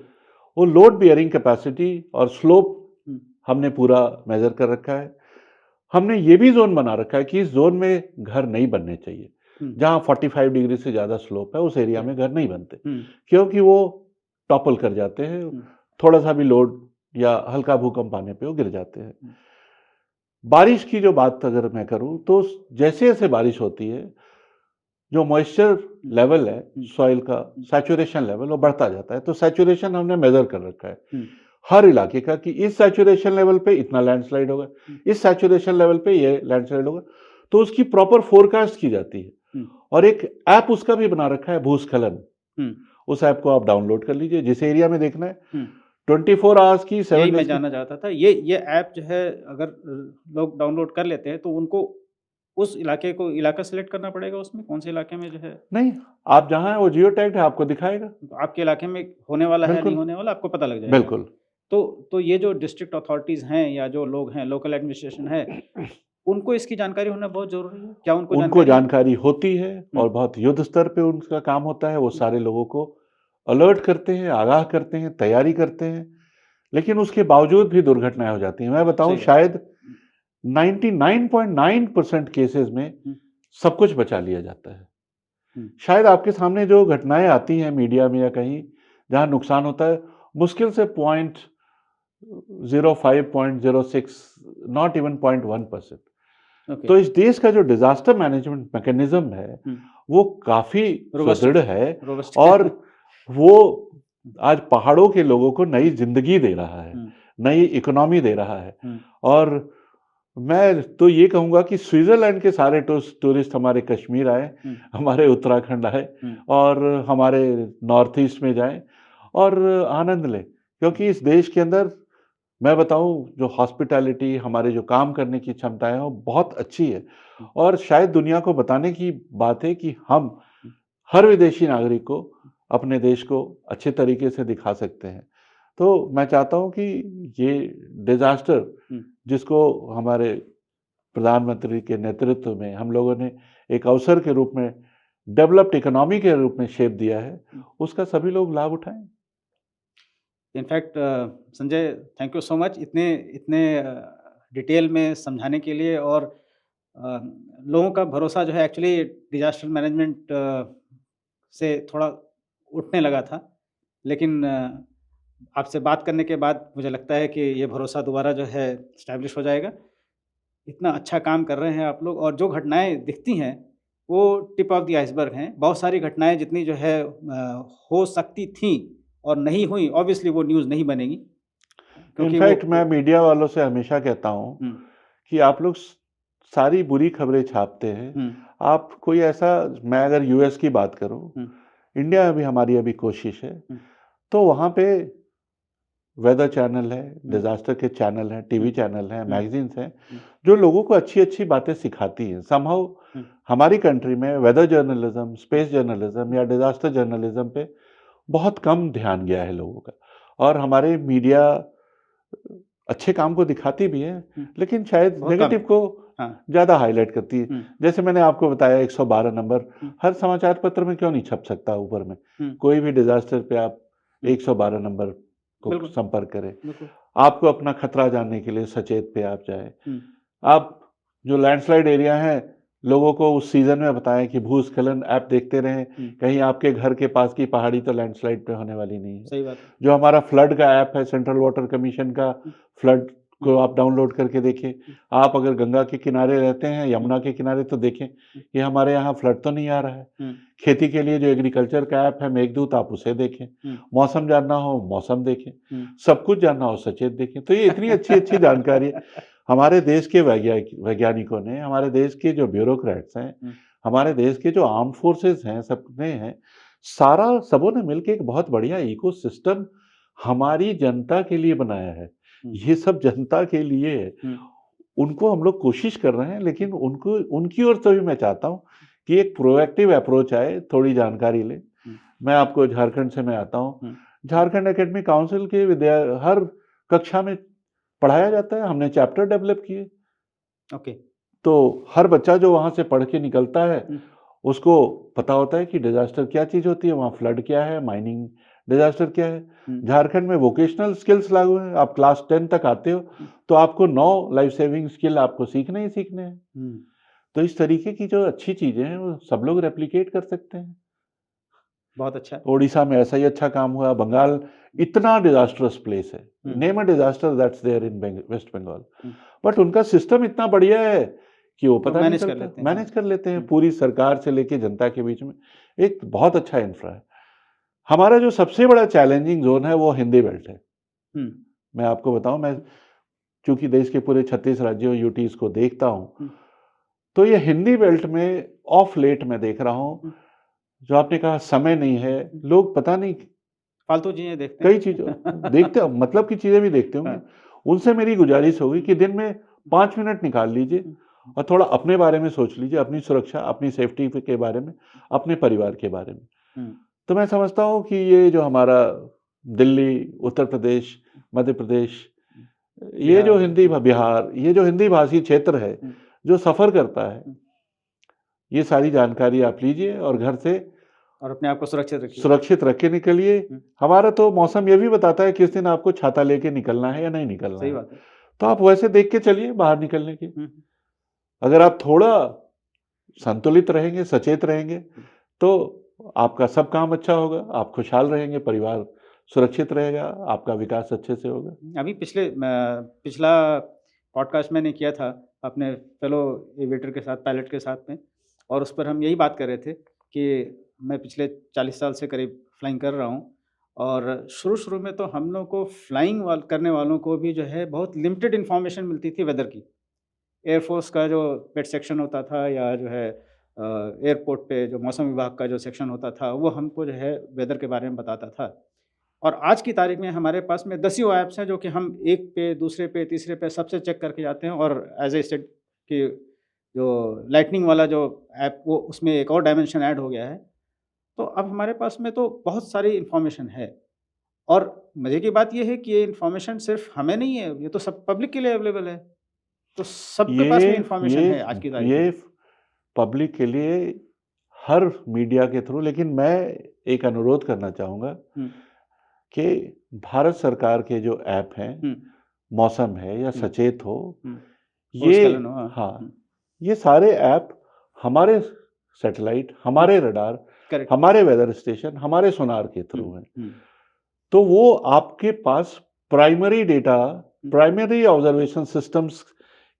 वो लोड बियरिंग कैपेसिटी और स्लोप हुँ, हमने पूरा मेज़र कर रखा है। हमने ये भी ज़ोन बना रखा है कि इस ज़ोन में घर नहीं बनने चाहिए। हुँ, जहाँ 45 डिग्री से ज़्यादा स्लोप है, उस एरिया करेक्ट। में घर नहीं बनते, हुँ, क्योंकि वो टॉपल कर जाते हैं, हुँ, थोड़ा-सा भी लोड या हल्का भूकंप आने पे वो गिर जाते हैं। हुँ, बारिश की जो बात अगर मैं करूँ, तो जैसे-जैसे बारिश होती है, जो मॉइस्चर हुँ, लेवल है हुँ, सॉइल का, हुँ, सैचुरेशन लेवल वो बढ़ता जाता है। तो सैचुरेशन हमने मेज़र कर रखा है हुँ, हर इलाके का कि इस सैचुरेशन लेवल पे इतना लैंडस्लाइड होगा, हुँ, इस सैचुरेशन लेवल पे ये लैंडस्लाइड होगा। तो उसकी प्रॉपर फ़ोरकास्ट की जाती है हुँ, और एक ऐप उसका भी बना रखा है, भूस्खलन। हुँ, उस ऐप को आप डाउनलोड कर लीजिए, जिस एरिया में देखना है, हुँ। 24 आवर्स की, यही 7 मैं डेज़ की। जानना चाहता था। ये ऐप जो है अगर लोग डाउनलोड कर लेते हैं तो उनको उस इलाके को इलाका सेलेक्ट करना पड़ेगा उसमें? कौन से इलाके में जो है नहीं, आप जहाँ हैं वो जियो टैग्ड है, आपको दिखाएगा। तो आपके इलाके में होने वाला है, नहीं बिल्कुल, होने वाला, आपको पता लग जाएगा। बिल्कुल। तो ये जो डिस्ट्रिक्ट अथॉरिटीज़ हैं या जो लोग हैं, लोकल एडमिनिस्ट्रेशन है, उनको इसकी जानकारी होना बहुत ज़रूरी है? क्या उनको उनको जानकारी है? जानकारी होती है हुँ, और बहुत युद्ध स्तर पे उनका काम होता है, वो हुँ, सारे लोगों को अलर्ट करते हैं, आगाह करते हैं, तैयारी करते हैं, लेकिन उसके बावजूद भी दुर्घटनाएँ हो जाती हैं। मैं बताऊँ, सही बात। शायद हुँ, 99.9% केसेज़ में हुँ, सब कुछ बचा लिया जाता है। शायद आपके सामने जो घटनाएँ आती हैं मीडिया में या कहीं, जहाँ नुकसान होता है, मुश्किल से 0.05, 0.06, नॉट इवन 0.1%। ओके। तो इस देश का जो डिज़ास्टर मैनेजमेंट मैकेनिज़्म है, हुँ, वो काफ़ी रोबस्ट सुदृढ़ है रोबस्ट और वो आज पहाड़ों के लोगों को नई ज़िंदगी दे रहा है, हुँ, नई इकोनॉमी दे रहा है। हुँ, और मैं तो ये कहूँगा कि स्विट्ज़रलैंड के सारे टूरिस्ट हमारे कश्मीर आएँ, हुँ, हमारे उत्तराखंड आएँ हुँ, और हमारे नॉर्थ ईस्ट में जाएँ और आनंद लें। क्योंकि इस देश के अंदर मैं बताऊँ, जो हॉस्पिटैलिटी, हमारे जो काम करने की क्षमता है, वो बहुत अच्छी है हुँ, और शायद दुनिया को बताने की बात है कि हम हुँ, हर विदेशी नागरिक को अपने देश को अच्छे तरीके से दिखा सकते हैं। तो मैं चाहता हूँ कि ये डिज़ास्टर हुँ। जिसको हमारे प्रधानमंत्री के नेतृत्व में हम लोगों ने एक अवसर के रूप में, डेवलप्ड इकोनॉमी के रूप में शेप दिया है, उसका सभी लोग लाभ उठाएँ। In fact Sanjay, thank you so much इतने इतने डिटेल में समझाने के लिए। और लोगों का भरोसा जो है एक्चुअली डिज़ास्टर मैनेजमेंट से थोड़ा उठने लगा था। लेकिन आपसे बात करने के बाद मुझे लगता है कि ये भरोसा दोबारा जो है एस्टैब्लिश हो जाएगा। इतना अच्छा काम कर रहे हैं आप लोग, और जो घटनाएँ दिखती हैं, वो टिप ऑफ द आइसबर्ग हैं। बहुत सारी घटनाएँ जितनी जो है हो सकती थीं और नहीं हुई, ऑब्वियसली वो न्यूज़ नहीं बनेगी, क्योंकि इनफैक्ट मैं वो मीडिया वालों से हमेशा कहता हूँ हुँ, कि आप लोग सारी बुरी खबरें छापते हैं। हुँ, आप कोई ऐसा, मैं अगर यूएस की बात करूँ, हुँ, इंडिया में भी हमारी अभी कोशिश है, हुँ, तो वहाँ पे वेदर चैनल है, हुँ, डिज़ास्टर के चैनल हैं, हुँ, टीवी चैनल हैं, हुँ, मैगज़ीन्स हैं, हुँ, जो लोगों को अच्छी-अच्छी बातें सिखाती हैं। समहाउ हुँ, हमारी कंट्री में वेदर जर्नलिज़्म, स्पेस जर्नलिज़्म या डिज़ास्टर जर्नलिज़्म पे बहुत कम ध्यान गया है लोगों का। और हमारे मीडिया अच्छे काम को दिखाती भी है, हुँ, लेकिन शायद बहुत कम। नेगेटिव को हाँ, ज़्यादा हाइलाइट करती है। हुँ, जैसे मैंने आपको बताया 112 नंबर, हुँ, हर समाचार पत्र में क्यों नहीं छप सकता ऊपर में? हुँ, कोई भी डिज़ास्टर पे आप हुँ, 112 नंबर को बिल्कुल, संपर्क करें। बिल्कुल। आपको अपना खतरा जानने के लिए सचेत पे आप जाएँ। हुँ, आप जो लैंडस्लाइड एरिया हैं, लोगों को उस सीज़न में बताएँ कि भूस्खलन ऐप देखते रहें, हुँ, कहीं आपके घर के पास की पहाड़ी तो लैंडस्लाइड पे होने वाली नहीं है। सही बात है। जो हमारा फ्लड का ऐप है, सेंट्रल वाटर कमीशन का, हुँ, फ्लड हुँ, को आप डाउनलोड करके देखें। हुँ, आप अगर गंगा के किनारे रहते हैं, हुँ, यमुना के किनारे, तो देखें हुँ, कि हमारे यहाँ फ्लड तो नहीं आ रहा है। हुँ, खेती के लिए जो एग्रीकल्चर का ऐप है मेघदूत, आप उसे देखें। हुँ, मौसम जानना हो, मौसम देखें। हुँ। सब कुछ जानना हो, सचेत देखें। तो ये इतनी अच्छी-अच्छी जानकारी हमारे देश के वैज्ञानिकों ने, हमारे देश के जो ब्यूरोक्रेट्स हैं, हुँ, हमारे देश के जो आर्म्ड फोर्सेस हैं, सबने हैं, सारा सबों ने मिलके एक बहुत बढ़िया इकोसिस्टम हमारी जनता के लिए बनाया है। हुँ, ये सब जनता के लिए है। हुँ, उनको हम लोग कोशिश कर रहे हैं, लेकिन उनको, उनकी ओर से भी मैं चाहता हूँ कि एक प्रोएक्टिव अप्रोच आए, थोड़ी जानकारी लें। हुँ, मैं आपको झारखंड से मैं आता हूँ। हुँ, झारखंड एकेडमिक काउंसिल के हर कक्षा में पढ़ाया जाता है, हमने चैप्टर डेवलप किए। ओके। तो हर बच्चा जो वहाँ से पढ़ के निकलता है, हुँ, उसको पता होता है कि डिज़ास्टर क्या चीज़ होती है, वहाँ फ्लड क्या है, माइनिंग डिज़ास्टर क्या है। हुँ, झारखंड में वोकेशनल स्किल्स लागू हैं, आप क्लास 10 तक आते हो, हुँ, तो आपको 9 लाइफ सेविंग स्किल आपको सीखने ही सीखने हैं। हुँ। तो इस तरीके की जो अच्छी चीज़ें हैं, वो सब लोग रेप्लिकेट कर सकते हैं। बहुत अच्छा। ओडिशा में ऐसा ही अच्छा काम हुआ, बंगाल इतना डिज़ास्टरस प्लेस है। हुँ, name a disaster that's there in West Bengal. हुँ। बट उनका सिस्टम इतना बढ़िया है कि वो वो पता नहीं मैनेज कर चलता, लेते हैं, हाँ। मैनेज कर लेते हैं हुँ, पूरी सरकार से लेके जनता के बीच में। एक बहुत अच्छा इंफ्रा है। हमारा जो सबसे बड़ा चैलेंजिंग ज़ोन है, वो हिंदी बेल्ट है। हुँ, मैं आपको बताऊँ, मैं चूँकि देश के पूरे 36 राज्यों यूटीज़ को देखता हूँ, हुँ, तो ये हिंदी बेल्ट में ऑफ लेट मैं देख रहा हूँ, हुँ, जो आपने कहा समय नहीं है, हुँ। लोग पता नहीं फालतू चीज़ें देखते कई हैं। चीज़ देखते हो, मतलब की चीज़ें भी देखते होंगे। हाँ। उनसे मेरी गुज़ारिश होगी हुँ, कि दिन में 5 मिनट निकाल लीजिए हुँ, और थोड़ा अपने बारे में सोच लीजिए, अपनी सुरक्षा, अपनी सेफ्टी के बारे में, अपने परिवार के बारे में। हुँ, तो मैं समझता हूँ कि ये जो हमारा दिल्ली, उत्तर प्रदेश, मध्य प्रदेश, हुँ। ये जो बिहार। बिहार, ये जो हिंदी भाषी क्षेत्र है, हुँ, जो सफ़र करता है, हुँ। ये सारी जानकारी आप लीजिए और घर से और अपने आप को सुरक्षित रखिए। सुरक्षित रख के निकलिए। हुँ, हमारा तो मौसम ये भी बताता है किस दिन आपको छाता लेके निकलना है या नहीं निकलना सही है। बात है। तो आप वैसे देख के चलिए बाहर निकलने की। हुँ, अगर आप थोड़ा संतुलित रहेंगे, सचेत रहेंगे, हुँ, तो आपका सब काम अच्छा होगा, आप खुशहाल रहेंगे, परिवार सुरक्षित रहेगा, आपका विकास अच्छे से होगा। अभी पिछला पॉडकास्ट मैंने किया था अपने फेलो एविएटर के साथ, पायलट के साथ में, और उस पर हम यही बात कर रहे थे कि मैं पिछले 40 साल से करीब फ्लाइंग कर रहा हूँ, और शुरू-शुरू में तो हम लोग को फ्लाइंग करने वालों को भी जो है बहुत लिमिटेड इन्फॉर्मेशन मिलती थी वेदर की। एयरफ़ोर्स का जो पेट सेक्शन होता था, या जो है एयरपोर्ट पे जो मौसम विभाग का जो सेक्शन होता था, वो हमको जो है वेदर के बारे में बताता था। और आज की तारीख में हमारे पास में दसियों ऐप्स हैं जो कि हम एक पे, दूसरे पे, तीसरे पे सबसे चेक करके जाते हैं, और एज़ आई सेड कि जो लाइटनिंग वाला जो ऐप, वो उसमें एक और डायमेंशन ऐड हो गया है। तो अब हमारे पास में तो बहुत सारी इन्फॉर्मेशन है, और मज़े की बात ये है कि ये इन्फॉर्मेशन सिर्फ़ हमें नहीं है, ये तो सब पब्लिक के लिए अवेलेबल है। तो सबके पास ये में इन्फॉर्मेशन ये है आज की तारीख ये में। पब्लिक के लिए हर मीडिया के थ्रू, लेकिन मैं एक अनुरोध करना चाहूँगा हुँ, कि भारत सरकार के जो ऐप हैं, हुँ, मौसम है या हुँ, सचेत हो, हुँ। ये भूस्खलन हाँ, हाँ, हुँ, ये सारे ऐप हमारे सैटेलाइट, हुँ, हमारे रडार, करेक्ट। हमारे वेदर स्टेशन, हमारे सोनार के हुँ, थ्रू हैं। हुँ, तो वो आपके पास प्राइमरी डेटा, हुँ, प्राइमरी ऑब्जर्वेशन सिस्टम्स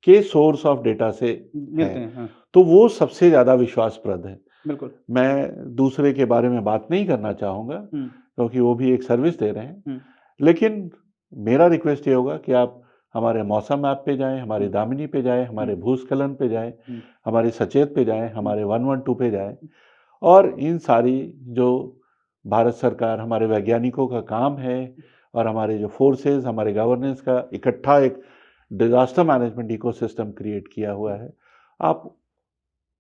के सोर्स ऑफ डेटा से हैं। मिलते हैं, हाँ, तो वो सबसे ज़्यादा विश्वासप्रद है। बिल्कुल। मैं दूसरे के बारे में बात नहीं करना चाहूँगा, हुँ, क्योंकि वो भी एक सर्विस दे रहे हैं। हुँ, लेकिन मेरा रिक्वेस्ट ये होगा कि आप हमारे मौसम ऐप पे जाएँ, हमारे हुँ, दामिनी पे जाएँ, हुँ, हमारे भूस्खलन पे जाएँ, हुँ, हमारे सचेत पे जाएँ, हुँ, हमारे 112 पे जाएँ, और इन सारी जो भारत सरकार, हमारे वैज्ञानिकों का काम है, और हमारे जो फोर्सेस, हमारे गवर्नेंस का इकट्ठा एक डिज़ास्टर मैनेजमेंट इकोसिस्टम क्रिएट किया हुआ है, आप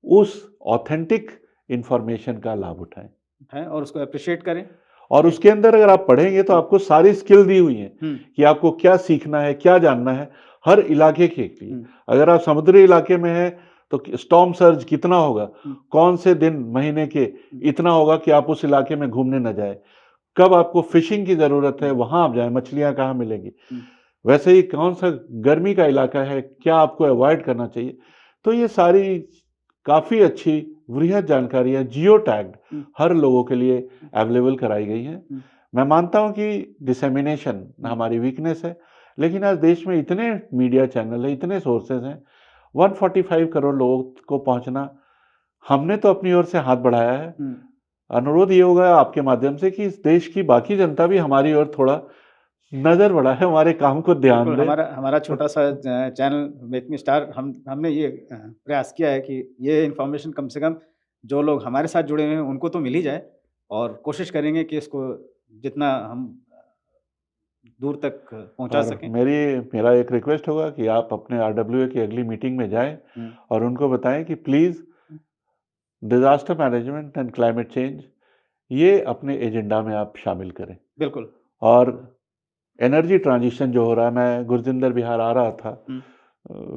उस ऑथेंटिक इन्फॉर्मेशन का लाभ उठाएँ। है, और उसको एप्रिशिएट करें। और ए उसके अंदर अगर आप पढ़ेंगे तो हुँ, आपको सारी स्किल दी हुई हैं हुँ, कि आपको क्या सीखना है, क्या जानना है, हर इलाके के लिए। हुँ, अगर आप समुद्री इलाके में हैं तो स्टॉर्म सर्ज कितना होगा, हुँ, कौन से दिन महीने के हुँ, इतना होगा कि आप उस इलाके में घूमने न जाएँ। कब आपको फिशिंग की ज़रूरत है, हुँ, वहाँ आप जाएँ, मछलियाँ कहाँ मिलेंगी। हुँ, वैसे ही कौन-सा गर्मी का इलाका है, क्या आपको अवॉइड करना चाहिए। तो ये सारी काफ़ी अच्छी वृहद जानकारियाँ जियो टैग्ड हुँ, हर लोगों के लिए हुँ, अवेलेबल कराई गई हैं। हुँ, मैं मानता हूँ कि डिसेमिनेशन हुँ, हमारी वीकनेस है, लेकिन आज देश में इतने मीडिया चैनल हैं, इतने सोर्सेज़ हैं, 145 करोड़ लोगों को पहुँचना, हमने तो अपनी ओर से हाथ बढ़ाया है। हुँ। अनुरोध ये होगा आपके माध्यम से कि इस देश की बाकी जनता भी हमारी ओर थोड़ा नज़र बढ़ाए, हमारे काम को ध्यान बिल्कुल, दे। हमारा हमारा छोटा-सा चैनल मेक मी स्टार, हमने ये प्रयास किया है कि ये इन्फॉर्मेशन कम से कम जो लोग हमारे साथ जुड़े हुए हैं उनको तो मिल ही जाए, और कोशिश करेंगे कि इसको जितना हम दूर तक पहुँचा और सकें। मेरा एक रिक्वेस्ट होगा कि आप अपने आरडब्ल्यूए की अगली मीटिंग में जाएँ हुँ, और उनको बताएँ कि please hmm, disaster management and climate change ये अपने एजेंडा में आप शामिल करें। बिल्कुल। और एनर्जी ट्रांजिशन जो हो रहा है, मैं गुरजिंदर बिहार आ रहा था, हुँ,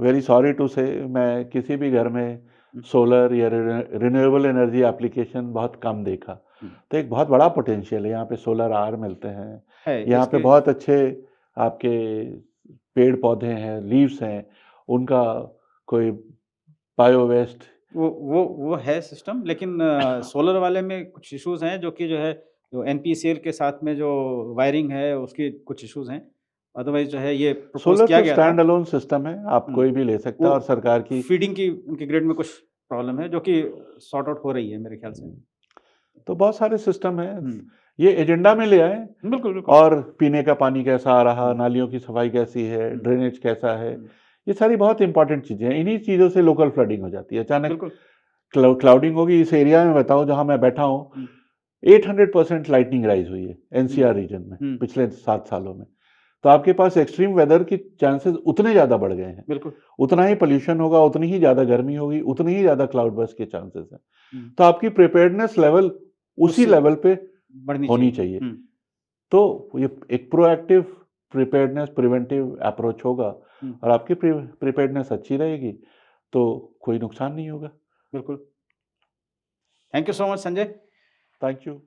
वेरी सॉरी टू से मैं किसी भी घर में हुँ, सोलर या रिन्यूएबल एनर्जी एप्लीकेशन बहुत कम देखा। हुँ। तो एक बहुत बड़ा पोटेंशियल है, यहाँ पे सोलर आर मिलते हैं, है यहाँ पे इसके बहुत अच्छे आपके पेड़-पौधे हैं, लीव्स हैं, उनका कोई बायो वेस्ट। वो है सिस्टम, लेकिन सोलर वाले में कुछ इश्यूज़ हैं, जो कि जो है जो एनपीसीएल के साथ में जो वायरिंग है उसकी कुछ इश्यूज़ हैं। अदरवाइज़ जो है ये प्रपोज़ सोलर किया तो गया था। स्टैंड अलोन सिस्टम है, आप हुँ, कोई भी ले सकता वो है, और सरकार की फीडिंग की उनकी ग्रिड में कुछ प्रॉब्लम है, जो कि सॉर्ट आउट हो रही है मेरे ख्याल से। तो बहुत सारे सिस्टम हैं। हुँ, ये एजेंडा में ले आएँ, बिल्कुल, बिल्कुल। और पीने का पानी कैसा आ रहा, हुँ, नालियों की सफाई कैसी है, हुँ, ड्रेनेज कैसा है, हुँ, ये सारी बहुत इंपॉर्टेंट चीज़ें हैं। इन्हीं चीज़ों से लोकल फ्लडिंग हो जाती है। अचानक बिल्कुल। क्लाउडिंग होगी, इस एरिया में बताऊँ जहाँ मैं बैठा हूँ, हुँ, 800% लाइटनिंग राइज़ हुई है हुँ, एनसीआर रीजन में हुँ, पिछले 7 सालों में। तो आपके पास एक्सट्रीम वेदर की चांसेस उतने ज़्यादा बढ़ गए हैं। बिल्कुल। उतना ही पॉल्यूशन होगा, उतनी ही ज़्यादा गर्मी होगी, उतनी ही ज़्यादा क्लाउड बर्स्ट के चांसेस हैं। हुँ, तो आपकी प्रिपेयर्डनेस लेवल उसी उससे लेवल पे बढ़नी होनी चाहिए। चाहिए। हुँ, तो ये एक प्रोएक्टिव प्रिपेयर्डनेस, प्रिवेंटिव अप्रोच होगा, हुँ, और आपकी प्रिपेयर्डनेस अच्छी रहेगी, तो कोई नुकसान नहीं होगा। बिल्कुल। Thank you so much Sanjay. Thank you.